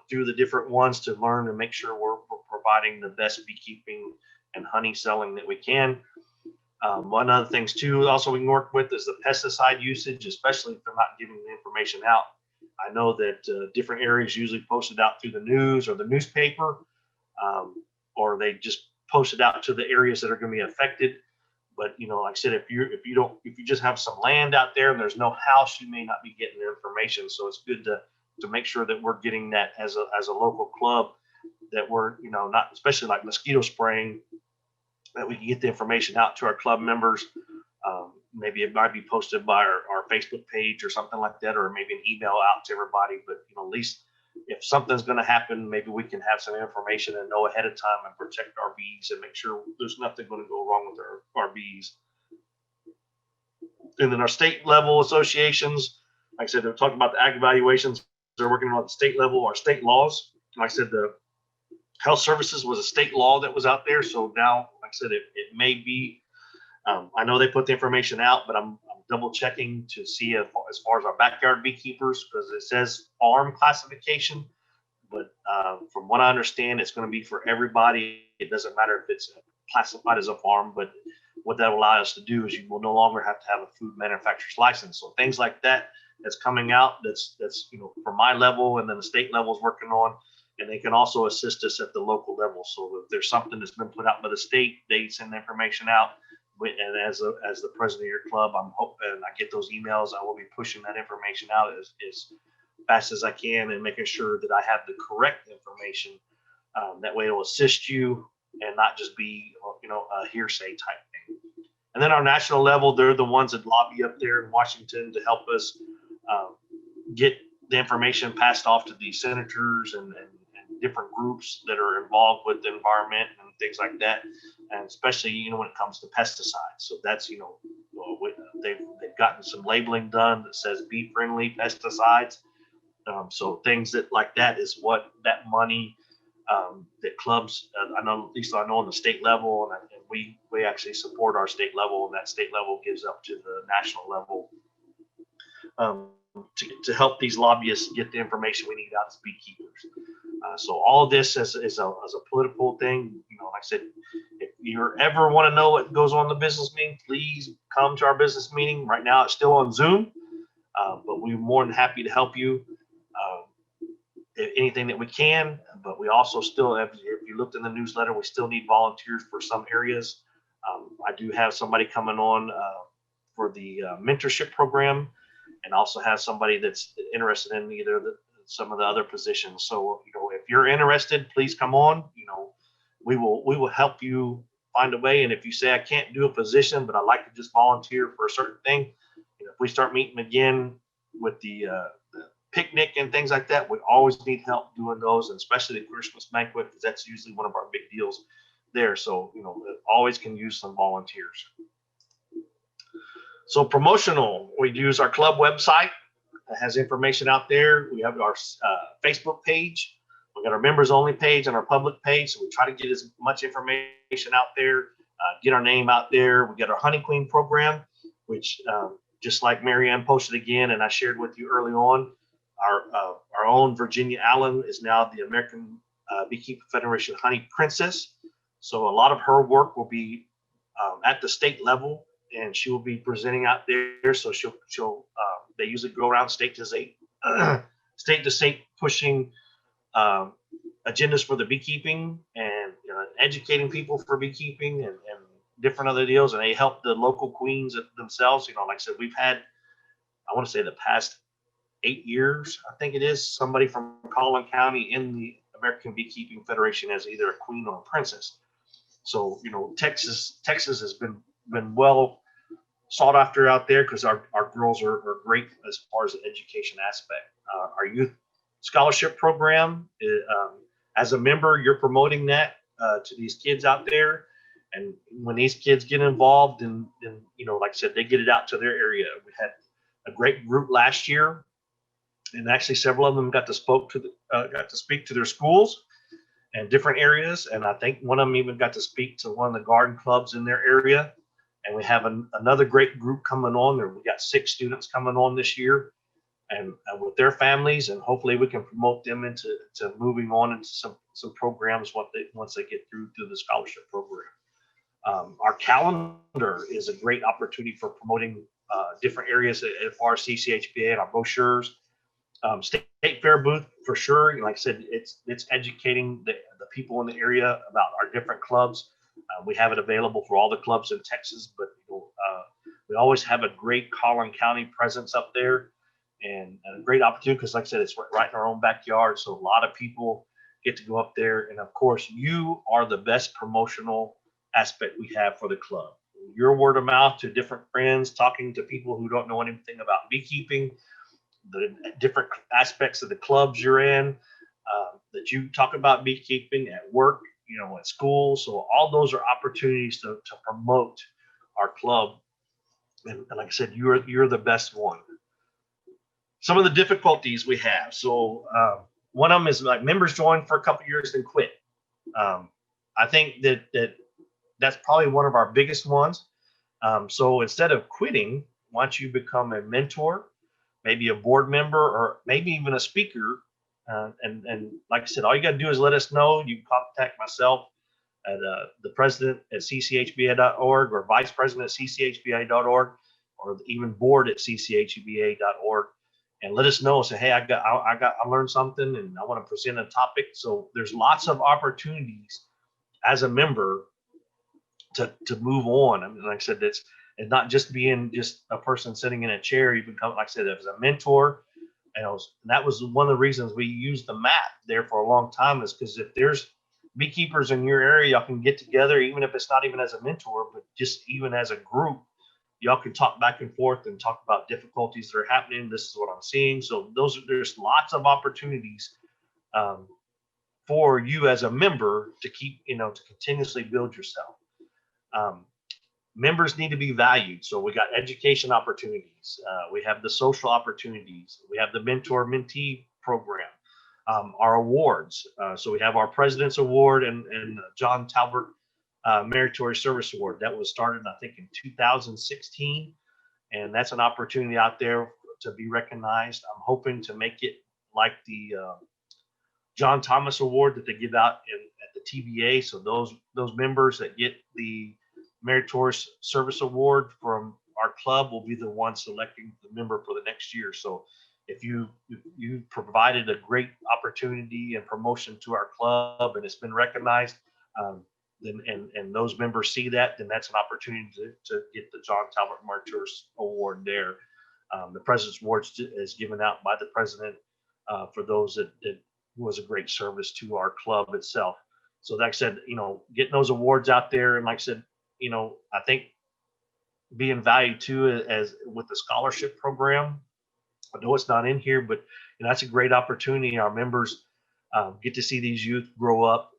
A: through the different ones to learn and make sure we're providing the best beekeeping and honey selling that we can. One of the things too, also we can work with is the pesticide usage, especially if they're not giving the information out. I know that different areas usually post it out through the news or the newspaper, or they just post it out to the areas that are going to be affected. But like I said, if you just have some land out there and there's no house, you may not be getting the information. So it's good to make sure that we're getting that as a local club, that we're not, especially like mosquito spraying, that we can get the information out to our club members. Maybe it might be posted by our Facebook page or something like that, or maybe an email out to everybody. But at least if something's going to happen, maybe we can have some information and know ahead of time and protect our bees and make sure there's nothing going to go wrong with our bees. And then our state level associations, like I said, they're talking about the ag evaluations. They're working on the state level, our state laws. Like I said, the health services was a state law that was out there. So now, like I said, it may be, I know they put the information out, but I'm double checking to see as far as our backyard beekeepers, because it says farm classification. But from what I understand, it's going to be for everybody. It doesn't matter if it's classified as a farm, but what that will allow us to do is you will no longer have to have a food manufacturer's license. So things like that's coming out, that's for my level, and then the state level is working on, and they can also assist us at the local level. So if there's something that's been put out by the state, they send the information out. And as the president of your club, I'm hoping I get those emails. I will be pushing that information out as fast as I can and making sure that I have the correct information. That way it'll assist you and not just be, a hearsay type thing. And then our national level, they're the ones that lobby up there in Washington to help us get the information passed off to the senators and different groups that are involved with the environment and things like that. And especially, when it comes to pesticides. So that's, they've gotten some labeling done that says bee-friendly pesticides. So things like that is what that money that clubs, I know, at least I know on the state level, and we actually support our state level, and that state level gives up to the national level to help these lobbyists get the information we need out as beekeepers. So all of this is a political thing. Like I said, if you ever want to know what goes on in the business meeting, please come to our business meeting. Right now it's still on Zoom, but we're more than happy to help you anything that we can. But we also still have, if you looked in the newsletter, we still need volunteers for some areas. I do have somebody coming on for the mentorship program, and also have somebody that's interested in either some of the other positions. So, if you're interested, please come on. We will help you find a way. And if you say, I can't do a position, but I'd like to just volunteer for a certain thing, if we start meeting again with the picnic and things like that, we always need help doing those, and especially the Christmas banquet, because that's usually one of our big deals there. So, always can use some volunteers. So promotional, we use our club website that has information out there. We have our Facebook page. We got our members only page and our public page. So we try to get as much information out there, get our name out there. We got our Honey Queen program, which just like Marianne posted again, and I shared with you early on, our own Virginia Allen is now the American Beekeeper Federation Honey Princess. So a lot of her work will be at the state level, and she will be presenting out there. So she'll they usually go around state to state pushing agendas for the beekeeping and educating people for beekeeping and different other deals. And they help the local queens themselves. Like I said, we've had, I want to say the past 8 years, I think it is, somebody from Collin County in the American Beekeeping Federation as either a queen or a princess. So, Texas has been well sought after out there, because our girls are great as far as the education aspect. Our youth scholarship program, as a member, you're promoting that to these kids out there, And when these kids get involved, and like I said, they get it out to their area. We had a great group last year, and actually several of them got to speak to their schools and different areas. And I think one of them even got to speak to one of the garden clubs in their area. And we have another great group coming on there. We got 6 students coming on this year, and with their families, and hopefully we can promote them into moving on into some programs once they get through the scholarship program. Our calendar is a great opportunity for promoting different areas as far as CCHBA and our brochures. State fair booth for sure. Like I said, it's educating the people in the area about our different clubs. We have it available for all the clubs in Texas, but we always have a great Collin County presence up there, and a great opportunity because, like I said, it's right in our own backyard. So a lot of people get to go up there, and of course, you are the best promotional aspect we have for the club. Your word of mouth to different friends, talking to people who don't know anything about beekeeping, the different aspects of the clubs you're in, that you talk about beekeeping at work, at school. So all those are opportunities to promote our club. And like I said, you're the best one. Some of the difficulties we have. So one of them is like members join for a couple of years and quit. I think that's probably one of our biggest ones. So instead of quitting, why don't you become a mentor, maybe a board member, or maybe even a speaker? And like I said, all you got to do is let us know. You can contact myself at the president at cchba.org, or vice president at cchba.org, or even board at cchba.org, and let us know. Say, hey, I learned something, and I want to present a topic. So there's lots of opportunities as a member to move on. I mean, like I said, it's not just being just a person sitting in a chair. You become, like I said, as a mentor. And that was one of the reasons we used the map there for a long time, is because if there's beekeepers in your area, y'all can get together, even if it's not even as a mentor, but just even as a group, y'all can talk back and forth and talk about difficulties that are happening. This is what I'm seeing. So there's lots of opportunities for you as a member to keep, to continuously build yourself. Members need to be valued. So we got education opportunities. We have the social opportunities. We have the mentor-mentee program. Our awards. So we have our President's Award and John Talbert Meritorious Service Award. That was started, I think, in 2016. And that's an opportunity out there to be recognized. I'm hoping to make it like the John Thomas Award that they give out at the TBA. So those members that get the Meritorious Service Award from our club will be the ones selecting the member for the next year. So if you provided a great opportunity and promotion to our club, and it's been recognized, then and those members see that, then that's an opportunity to get the John Talbert Meritorious Award there. The President's Award is given out by the president for those that was a great service to our club itself. So like I said, getting those awards out there, and like I said, I think being valued too, as with the scholarship program. I know it's not in here, but that's a great opportunity. Our members get to see these youth grow up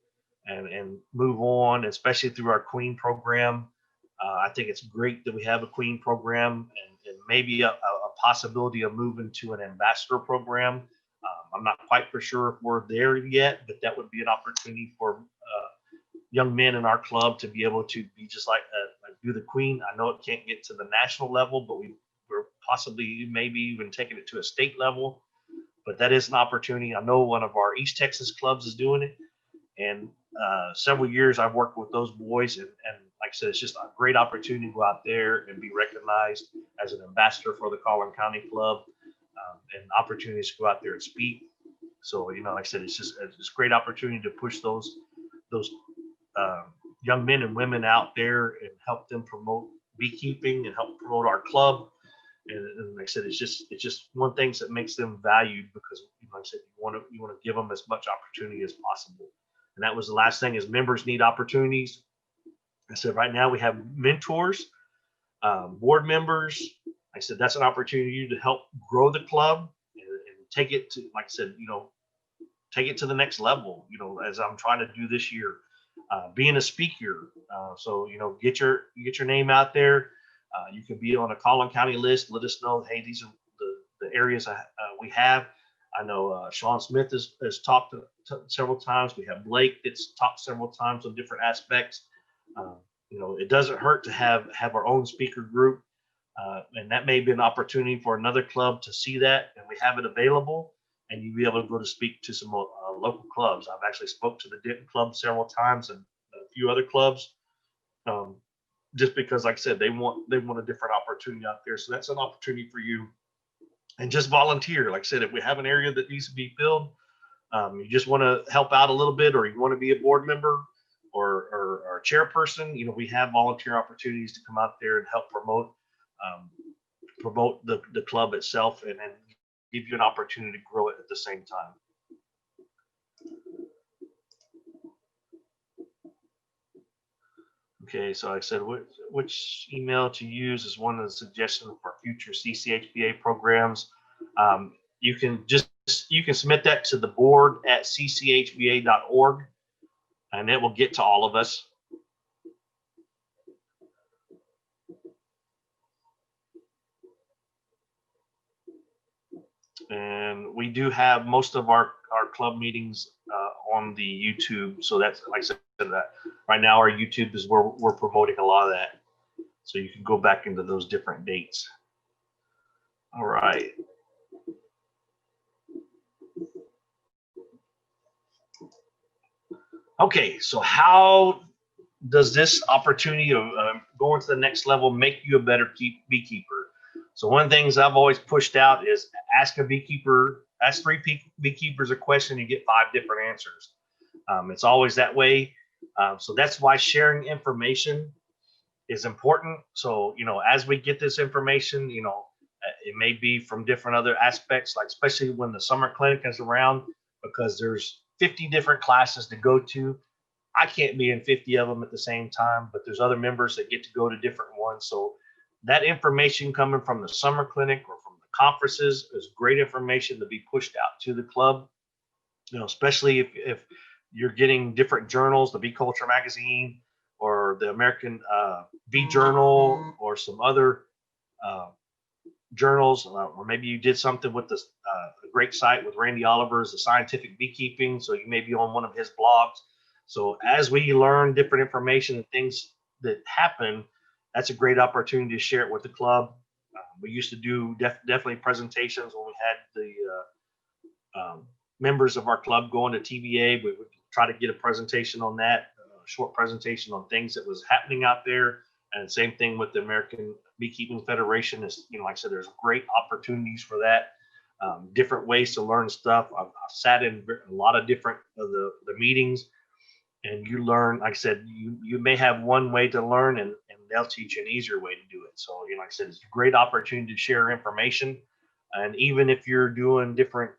A: and move on, especially through our Queen program. I think it's great that we have a Queen program, and maybe a possibility of moving to an ambassador program. I'm not quite for sure if we're there yet, but that would be an opportunity for young men in our club to be able to be just like do the Queen. I know it can't get to the national level, but we're possibly maybe even taking it to a state level. But that is an opportunity. I know one of our East Texas clubs is doing it, and several years I've worked with those boys, and like I said, it's just a great opportunity to go out there and be recognized as an ambassador for the Collin County Club, and opportunities to go out there and speak. So like I said, it's a great opportunity to push those young men and women out there and help them promote beekeeping and help promote our club. And like I said, it's just one thing that makes them valued, because like I said, you want to give them as much opportunity as possible. And that was the last thing, is members need opportunities. I said, right now we have mentors, board members. I said, that's an opportunity to help grow the club and take it to, like I said, take it to the next level, as I'm trying to do this year. being a speaker. So, get your name out there. You can be on a Collin County list. Let us know, hey, these are the areas we have. I know Sean Smith has talked several times. We have Blake that's talked several times on different aspects. It doesn't hurt to have our own speaker group. And that may be an opportunity for another club to see that, and we have it available, and you'll be able to go to speak to some local clubs. I've actually spoke to the Denton Club several times and a few other clubs, just because, like I said, they want a different opportunity out there. So that's an opportunity for you, and just volunteer. Like I said, if we have an area that needs to be filled, you just want to help out a little bit, or you want to be a board member or a chairperson, we have volunteer opportunities to come out there and help promote the club itself, and then give you an opportunity to grow it at the same time. Okay, so I said which email to use is one of the suggestions for future CCHBA programs. You can submit that to the board at cchba.org, and it will get to all of us. And we do have most of our club meetings on the YouTube. So that's, like I said, that right now our YouTube is where we're promoting a lot of that. So you can go back into those different dates. All right. Okay, so how does this opportunity of going to the next level make you a better beekeeper? So one of the things I've always pushed out is ask three beekeepers a question, you get 5 different answers. It's always that way. So that's why sharing information is important. So, as we get this information, it may be from different other aspects, like especially when the summer clinic is around, because there's 50 different classes to go to. I can't be in 50 of them at the same time, but there's other members that get to go to different ones. So that information coming from the summer clinic or from the conferences is great information to be pushed out to the club. Especially if you're getting different journals, the Bee Culture magazine or the American Bee Journal or some other journals, or maybe you did something with this a great site with Randy Oliver's, the Scientific Beekeeping. So you may be on one of his blogs. So as we learn different information and things that happen, that's a great opportunity to share it with the club. We used to do definitely presentations when we had the members of our club going to TBA. We would try to get a presentation on that, a short presentation on things that was happening out there. And same thing with the American Beekeeping Federation. Is, like I said, there's great opportunities for that. Different ways to learn stuff. I've sat in a lot of different of the meetings, and you learn. Like I said, you may have one way to learn, and they'll teach you an easier way to do it. So, like I said, it's a great opportunity to share information. And even if you're doing different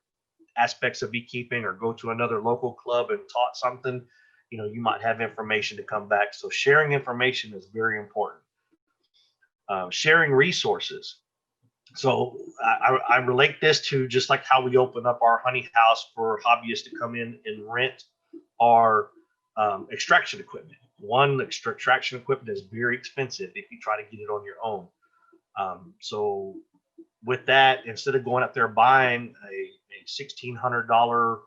A: aspects of beekeeping or go to another local club and taught something, you might have information to come back. So sharing information is very important. Sharing resources. So I relate this to just like how we open up our honey house for hobbyists to come in and rent our extraction equipment. One, extraction equipment is very expensive if you try to get it on your own. So with that, instead of going up there buying a $1,600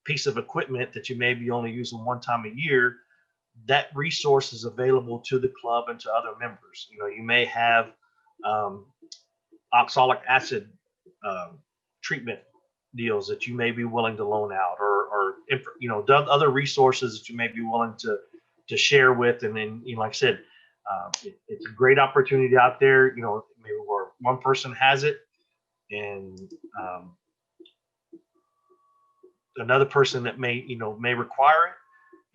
A: piece of equipment that you may be only using one time a year, that resource is available to the club and to other members. You may have oxalic acid treatment deals that you may be willing to loan out, or other resources that you may be willing to share with. And then, like I said, it's a great opportunity out there, maybe where one person has it and another person that may require it,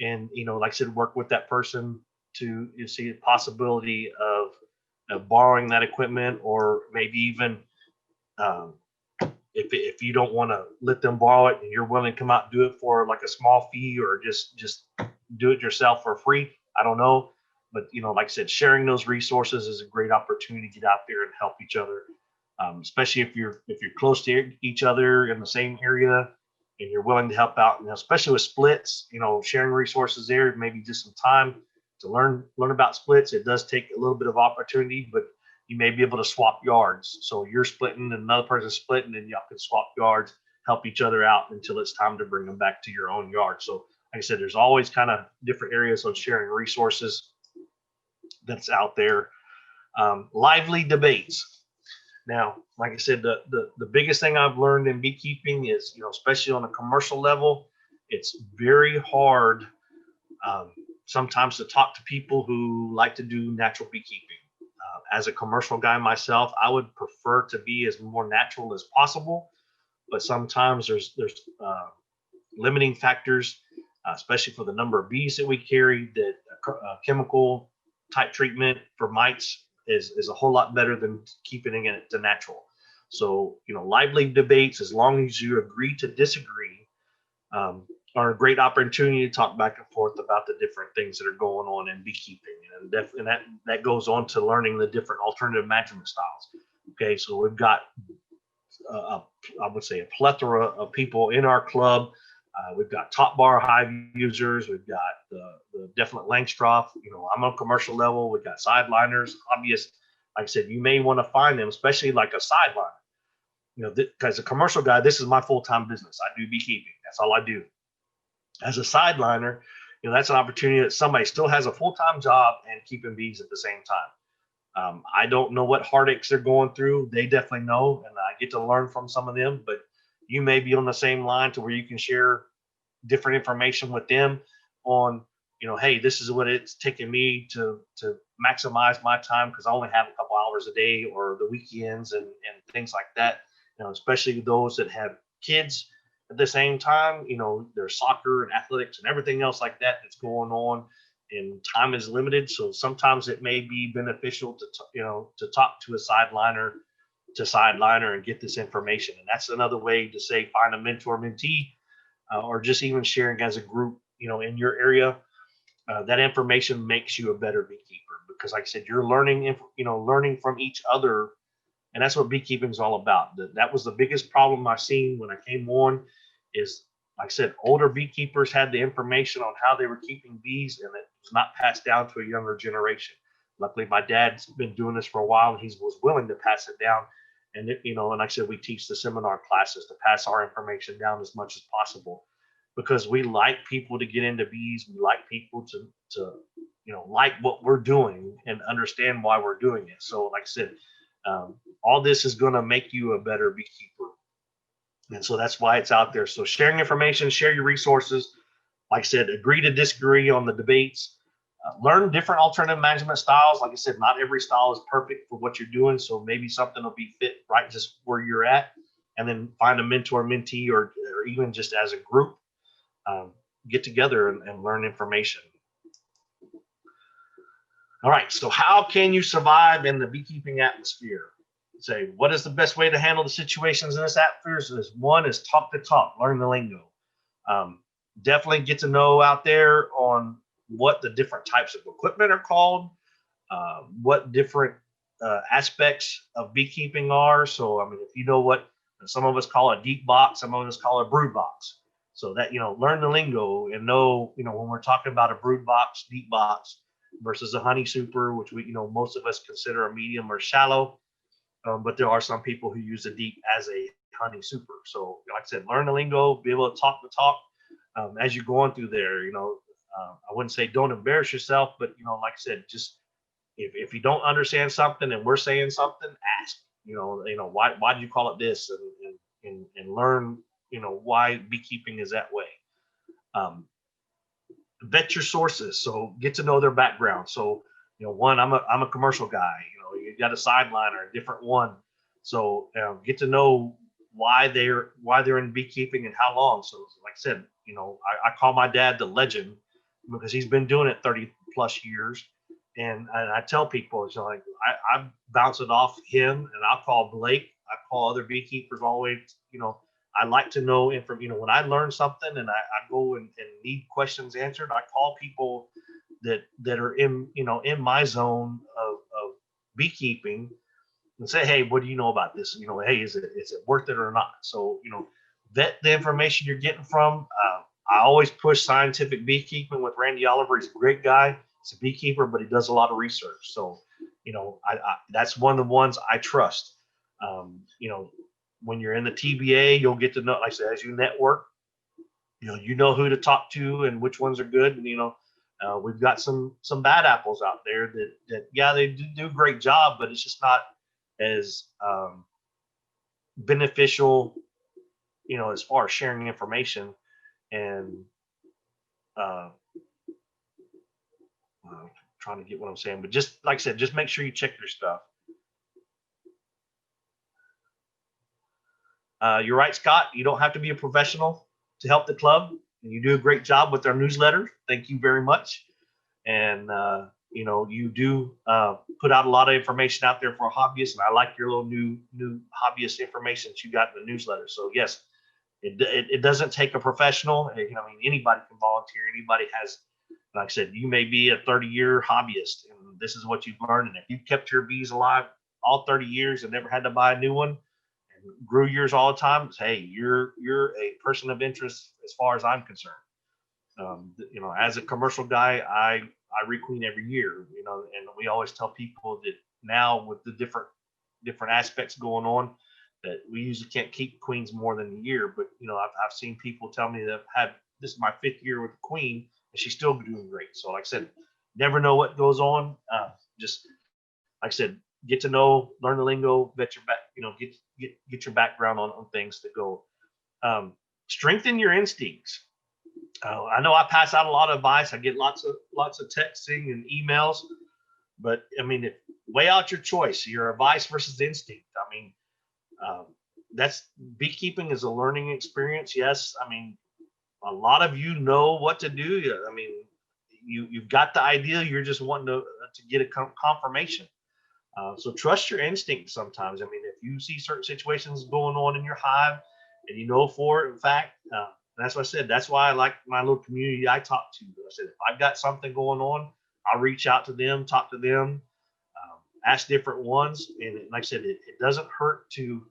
A: and like I said, work with that person to see the possibility of borrowing that equipment, or maybe even if you don't want to let them borrow it and you're willing to come out and do it for like a small fee, or just do it yourself for free. I don't know, but like I said, sharing those resources is a great opportunity to get out there and help each other, especially if you're close to each other in the same area. and you're willing to help out, especially with splits, sharing resources there, maybe just some time to learn about splits. It does take a little bit of opportunity, but you may be able to swap yards. So you're splitting and another person's splitting, and y'all can swap yards, help each other out until it's time to bring them back to your own yard. So like I said, there's always kind of different areas of sharing resources that's out there. Lively debates. Now, like I said, the biggest thing I've learned in beekeeping is, especially on a commercial level, it's very hard sometimes to talk to people who like to do natural beekeeping. As a commercial guy myself, I would prefer to be as more natural as possible, but sometimes there's limiting factors, especially for the number of bees that we carry, that chemical type treatment for mites is a whole lot better than keeping it to natural. So, lively debates, as long as you agree to disagree, are a great opportunity to talk back and forth about the different things that are going on in beekeeping. And definitely that goes on to learning the different alternative management styles. Okay, so we've got, I would say, a plethora of people in our club. We've got top bar hive users. We've got the definite Langstroth. I'm on commercial level. We've got sideliners, hobbyists. Like I said, you may want to find them, especially like a sideliner. Because a commercial guy, this is my full-time business. I do beekeeping. That's all I do. As a sideliner, that's an opportunity that somebody still has a full-time job and keeping bees at the same time. I don't know what heartaches they're going through. They definitely know, and I get to learn from some of them, but you may be on the same line to where you can share different information with them on, hey, this is what it's taken me to maximize my time, because I only have a couple hours a day, or the weekends and things like that. Especially those that have kids at the same time, there's soccer and athletics and everything else like that that's going on, and time is limited. So sometimes it may be beneficial to talk to a sideliner and get this information. And that's another way to say, find a mentor mentee, or just even sharing as a group, in your area. That information makes you a better beekeeper, because like I said, you're learning from each other. And that's what beekeeping is all about. That was the biggest problem I've seen when I came on, is, like I said, older beekeepers had the information on how they were keeping bees, and it was not passed down to a younger generation. Luckily, my dad's been doing this for a while, and he was willing to pass it down. And and like I said, we teach the seminar classes to pass our information down as much as possible, because we like people to get into bees. We like people to like what we're doing and understand why we're doing it. So like I said, all this is going to make you a better beekeeper. And so that's why it's out there. So sharing information, share your resources. Like I said, agree to disagree on the debates. Learn different alternative management styles. Like I said, not every style is perfect for what you're doing. So maybe something will be fit right just where you're at. And then find a mentor, mentee, or even just as a group, get together and learn information. All right, so how can you survive in the beekeeping atmosphere? Say, what is the best way to handle the situations in this atmosphere? One is talk the talk, learn the lingo. Definitely get to know out there on what the different types of equipment are called, what different aspects of beekeeping are. So, I mean, if you know what some of us call a deep box, some of us call a brood box. So that, learn the lingo and know, when we're talking about a brood box, deep box versus a honey super, which we, most of us consider a medium or shallow. But there are some people who use the deep as a honey super. So like I said, learn the lingo, be able to talk the talk as you're going through there. I wouldn't say don't embarrass yourself, but like I said, just if you don't understand something and we're saying something, ask. Why did you call it this, and learn why beekeeping is that way. Vet your sources, so get to know their background. So one, I'm a commercial guy. You got a sideliner, a different one. So get to know why they're in beekeeping and how long. So like I said, I call my dad the legend, because he's been doing it 30 plus years. And I tell people, I bounce it off him, and I'll call Blake. I call other beekeepers all the way. I like to know when I learn something and I go and need questions answered, I call people that are in my zone of beekeeping and say, hey, what do you know about this? Hey, is it worth it or not? So, vet the information you're getting from. I always push scientific beekeeping with Randy Oliver. He's a great guy. He's a beekeeper, but he does a lot of research. So, that's one of the ones I trust. When you're in the TBA, you'll get to know, like I said, as you network, you know who to talk to and which ones are good. And, we've got some bad apples out there that yeah, they do a great job, but it's just not as beneficial, as far as sharing information and trying to get what I'm saying. But just like I said, just make sure you check your stuff. You're right, Scott. You don't have to be a professional to help the club, and you do a great job with our newsletter. Thank you very much. And you do put out a lot of information out there for hobbyists, and I like your little new hobbyist information that you got in the newsletter. So yes, it doesn't take a professional. Anybody can volunteer. Anybody has, like I said, you may be a 30-year hobbyist, and this is what you've learned. And if you've kept your bees alive all 30 years and never had to buy a new one, and grew yours all the time, hey, you're a person of interest as far as I'm concerned. As a commercial guy, I requeen every year, and we always tell people that now with the different aspects going on, that we usually can't keep queens more than a year. But I've seen people tell me that this is my 5th year with the queen, and she's still doing great. So like I said, never know what goes on. Just like I said, get to know, learn the lingo, vet your back, get your background on things that go. Strengthen your instincts. I know I pass out a lot of advice. I get lots of texting and emails, but weigh out your choice, your advice versus instinct. That's beekeeping is a learning experience. Yes. A lot of you know what to do. You've got the idea. You're just wanting to get a confirmation. So trust your instinct sometimes. If you see certain situations going on in your hive and for it, in fact, that's what I said. That's why I like my little community I talk to. I said, if I've got something going on, I'll reach out to them, talk to them, ask different ones. And like I said, it doesn't hurt to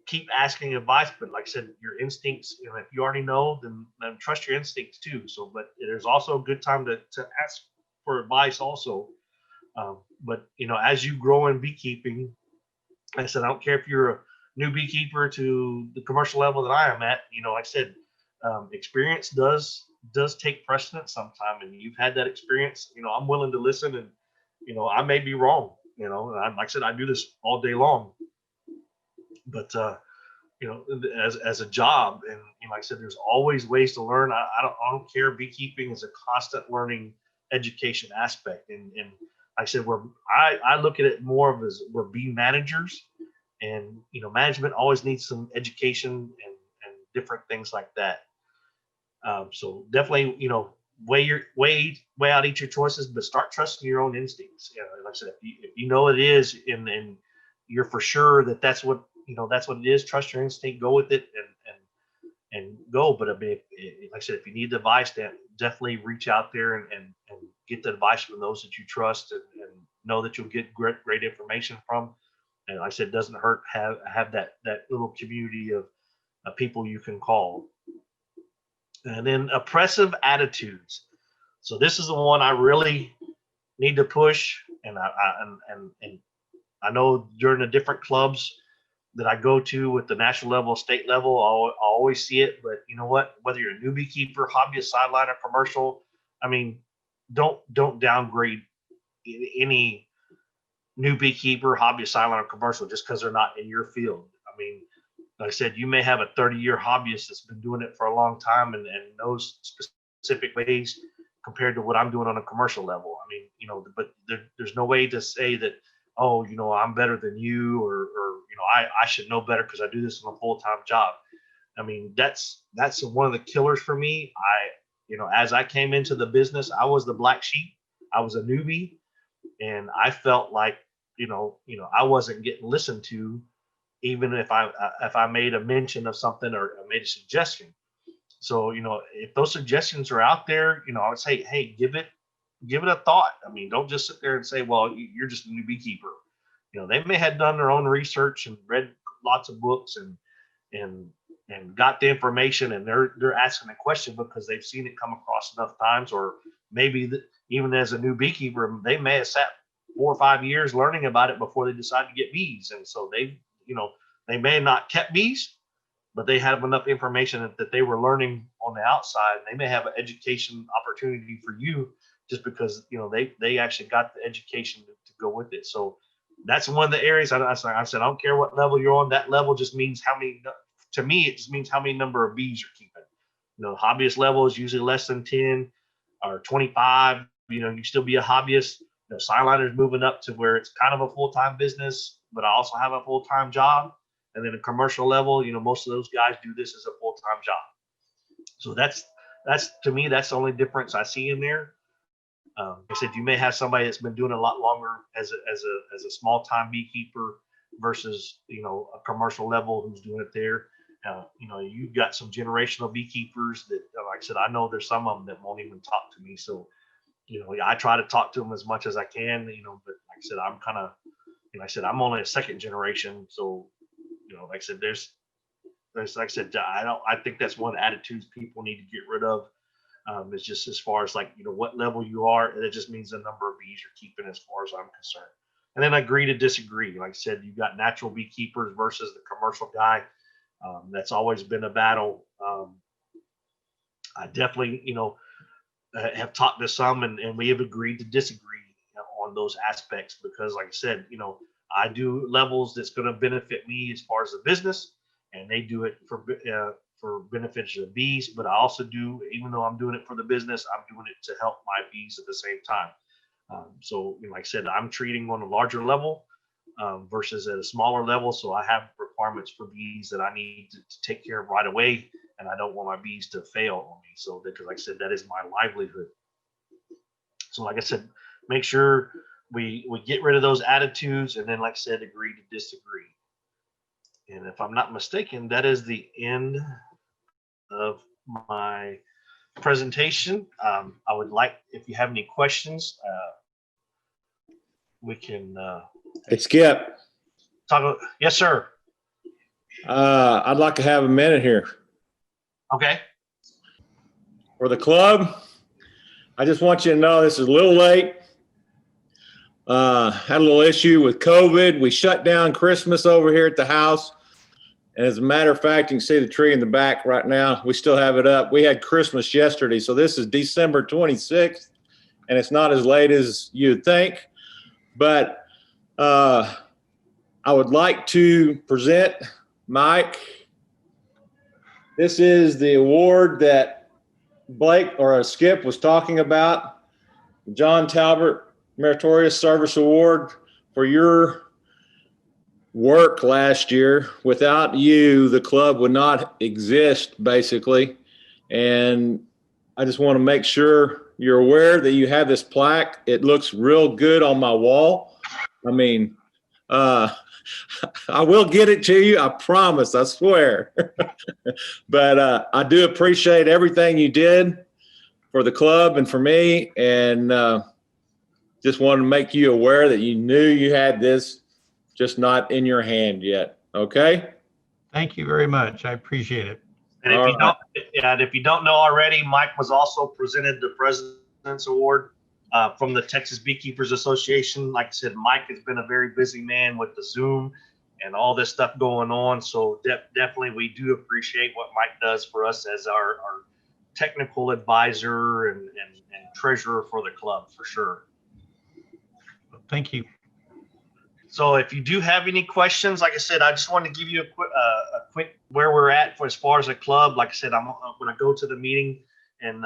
A: keep asking advice. But like I said, your instincts, if you already know, then trust your instincts too. So, but there's also a good time to ask for advice also. But as you grow in beekeeping, like I said, I don't care if you're a new beekeeper to the commercial level that I am at. Like I said, experience does take precedence sometime, and you've had that experience. I'm willing to listen, and I may be wrong. Like I said, I do this all day long, but as a job, and like I said, there's always ways to learn. I don't care. Beekeeping is a constant learning education aspect, and like I said, I look at it more of as we're bee managers, and management always needs some education and different things like that. So definitely weigh out each your choices, but start trusting your own instincts. Like I said, if you know it is, and you're for sure that's what that's what it is. Trust your instinct, go with it, and go. But like I said, if you need advice, then definitely reach out there and get the advice from those that you trust, and know that you'll get great information from. And like I said, it doesn't hurt have that little community of people you can call. And then oppressive attitudes. So this is the one I really need to push, and I know during the different clubs that I go to with the national level, state level, I'll always see it. But you know what? Whether you're a new beekeeper, hobbyist, sideline, or commercial, don't downgrade any new beekeeper, hobbyist, sideline, or commercial just because they're not in your field. Like I said, you may have a 30-year hobbyist that's been doing it for a long time and knows specific ways compared to what I'm doing on a commercial level. But there's no way to say that, oh, I'm better than you, or I should know better because I do this on a full-time job. That's one of the killers for me. As I came into the business, I was the black sheep. I was a newbie, and I felt like, I wasn't getting listened to, even if I made a mention of something or made a suggestion. So, if those suggestions are out there, I would say, hey, give it a thought. Don't just sit there and say, well, you're just a new beekeeper. They may have done their own research and read lots of books and and got the information, and they're asking a question because they've seen it come across enough times, or maybe even as a new beekeeper, they may have sat 4 or 5 years learning about it before they decide to get bees. And so they may have not kept bees, but they have enough information that they were learning on the outside. They may have an education opportunity for you just because, they actually got the education to go with it. So that's one of the areas I said, I don't care what level you're on. That level just means to me, it just means how many number of bees you're keeping. Hobbyist level is usually less than 10 or 25. You still be a hobbyist. Sideliner's moving up to where it's kind of a full-time business, but I also have a full-time job. And then a commercial level, most of those guys do this as a full-time job. So that's to me, that's the only difference I see in there. Like I said, you may have somebody that's been doing it a lot longer as a small-time beekeeper versus a commercial level who's doing it there. You've got some generational beekeepers that, like I said, I know there's some of them that won't even talk to me. So, I try to talk to them as much as I can, but like I said, I'm kind of, I'm only a second generation. So, like I said, there's like I said, I think that's one of the attitudes people need to get rid of. It's just as far as what level you are, and it just means the number of bees you're keeping as far as I'm concerned. And then agree to disagree. Like I said, you've got natural beekeepers versus the commercial guy. That's always been a battle. I definitely, have talked to some, and we have agreed to disagree on those aspects because, like I said, I do levels that's going to benefit me as far as the business, and they do it for benefits of the bees. But I also do, even though I'm doing it for the business, I'm doing it to help my bees at the same time. So, like I said, I'm treating on a larger level versus at a smaller level. So I have requirements for bees that I need to take care of right away, and I don't want my bees to fail on me. So, because like I said, that is my livelihood. So, like I said, make sure we get rid of those attitudes, and then, like I said, agree to disagree. And if I'm not mistaken, that is the end of my presentation. I would like, if you have any questions, we can
D: Hey, Skip.
A: talk. Yes, sir.
D: I'd like to have a minute here
A: Okay.
D: for the club. I just want you to know this is a little late. Had a little issue with COVID. We shut down Christmas over here at the house. And as a matter of fact, you can see the tree in the back right now. We still have it up. We had Christmas yesterday. So this is December 26th, and it's not as late as you'd think. But I would like to present Mike. This is the award that Blake or Skip was talking about. John Talbert Meritorious Service Award for your work last year. Without you, the club would not exist, basically. And I just want to make sure you're aware that you have this plaque. It looks real good on my wall. I mean, I will get it to you. I promise. I swear. But I do appreciate everything you did for the club and for me. And just wanted to make you aware that you knew you had this, just not in your hand yet. Okay?
E: Thank you very much. I appreciate it.
A: And if you don't know already, Mike was also presented the President's Award from the Texas Beekeepers Association. Like I said, Mike has been a very busy man with the Zoom and all this stuff going on. So definitely we do appreciate what Mike does for us as our technical advisor and treasurer for the club, for sure.
E: Thank you.
A: So if you do have any questions, like I said, I just wanted to give you a quick where we're at for as far as a club. Like I said, I'm when I go to the meeting and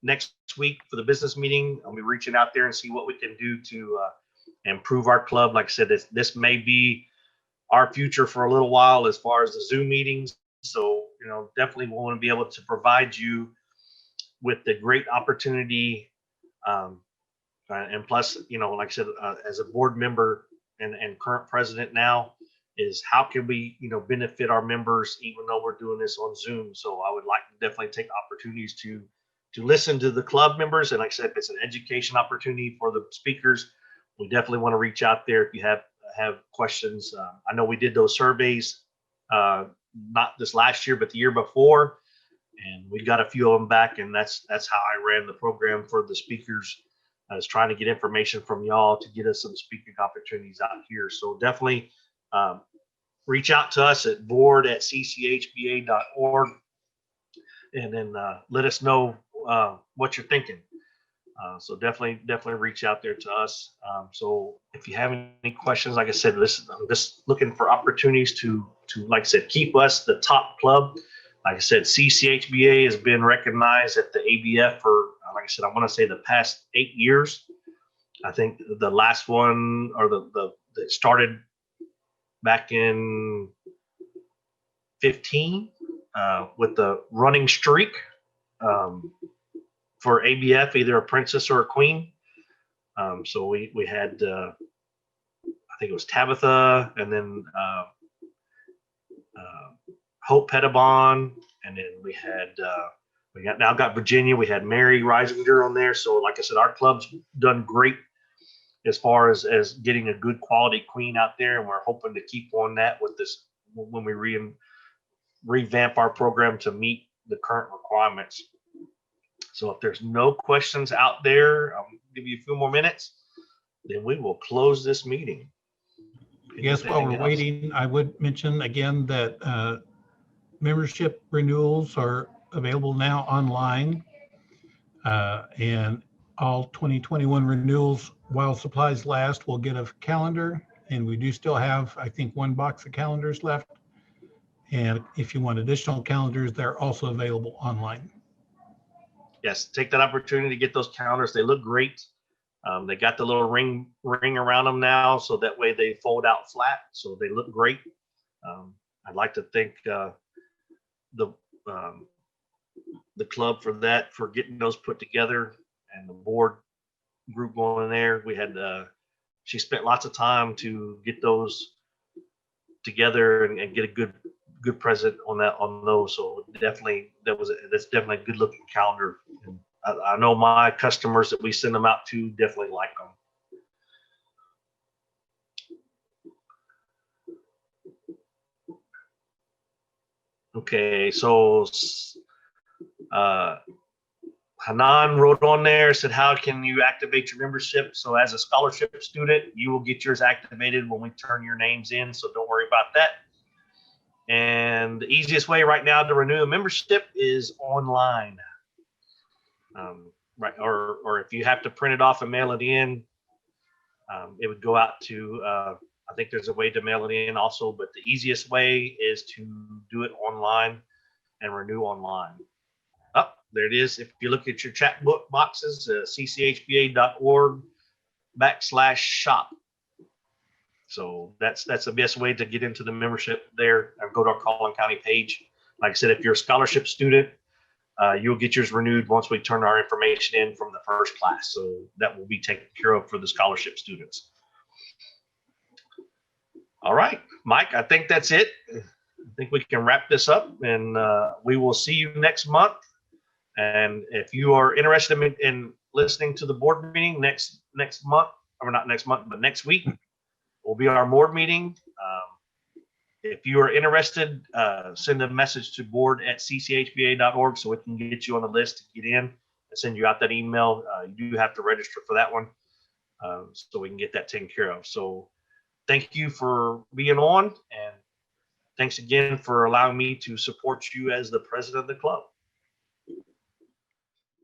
A: next week for the business meeting, I'll be reaching out there and see what we can do to improve our club. Like I said, this may be our future for a little while as far as the Zoom meetings. So, definitely we want to be able to provide you with the great opportunity. And plus, like I said, as a board member and current president now, is how can we, benefit our members even though we're doing this on Zoom. So I would like to definitely take opportunities to listen to the club members. And like I said, if it's an education opportunity for the speakers, we definitely want to reach out there if you have questions. I know we did those surveys not this last year, but the year before. And we got a few of them back, and that's how I ran the program for the speakers. I was trying to get information from y'all to get us some speaking opportunities out here. So definitely reach out to us at board@cchba.org, and then let us know what you're thinking. So definitely reach out there to us. So if you have any questions, like I said, listen, I'm just looking for opportunities to like I said, keep us the top club. Like I said, CCHBA has been recognized at the ABF for, like I said, I want to say the past 8 years. I think the last one, or that started back in 15 with the running streak for ABF, either a princess or a queen. So we had, I think it was Tabitha, and then Hope Pettibon, and then we got Virginia. We had Mary Reisinger on there. So like I said, our club's done great as far as getting a good quality queen out there, and we're hoping to keep on that with this when we revamp our program to meet the current requirements. So if there's no questions out there, I'll give you a few more minutes, then we will close this meeting.
E: Yes, while we're waiting, I would mention again that membership renewals are available now online, and all 2021 renewals, while supplies last, will get a calendar, and we do still have, I think, 1 box of calendars left. And if you want additional calendars, they're also available online.
A: Yes, take that opportunity to get those calendars. They look great. They got the little ring around them now, so that way they fold out flat, so they look great. I'd like to thank the club for that, for getting those put together, and the board group going in there. We had she spent lots of time to get those together and get a good present on those. So definitely that's definitely a good looking calendar. And I know my customers that we send them out to definitely like them. Okay, so Hanan wrote on there, said, how can you activate your membership? So as a scholarship student, you will get yours activated when we turn your names in, so don't worry about that. And the easiest way right now to renew a membership is online. Right, or if you have to print it off and mail it in, it would go out to, I think there's a way to mail it in also, but the easiest way is to do it online and renew online. Oh, there it is. If you look at your chat boxes, cchba.org/shop. So that's the best way to get into the membership there, and go to our Collin County page. Like I said, if you're a scholarship student, you'll get yours renewed once we turn our information in from the first class. So that will be taken care of for the scholarship students. All right, Mike, I think that's it. I think we can wrap this up, and we will see you next month. And if you are interested in listening to the board meeting next month, or not next month, but next week, will be our board meeting. If you are interested, send a message to board@cchba.org so we can get you on the list to get in and send you out that email. You do have to register for that one, so we can get that taken care of. So thank you for being on, and thanks again for allowing me to support you as the president of the club.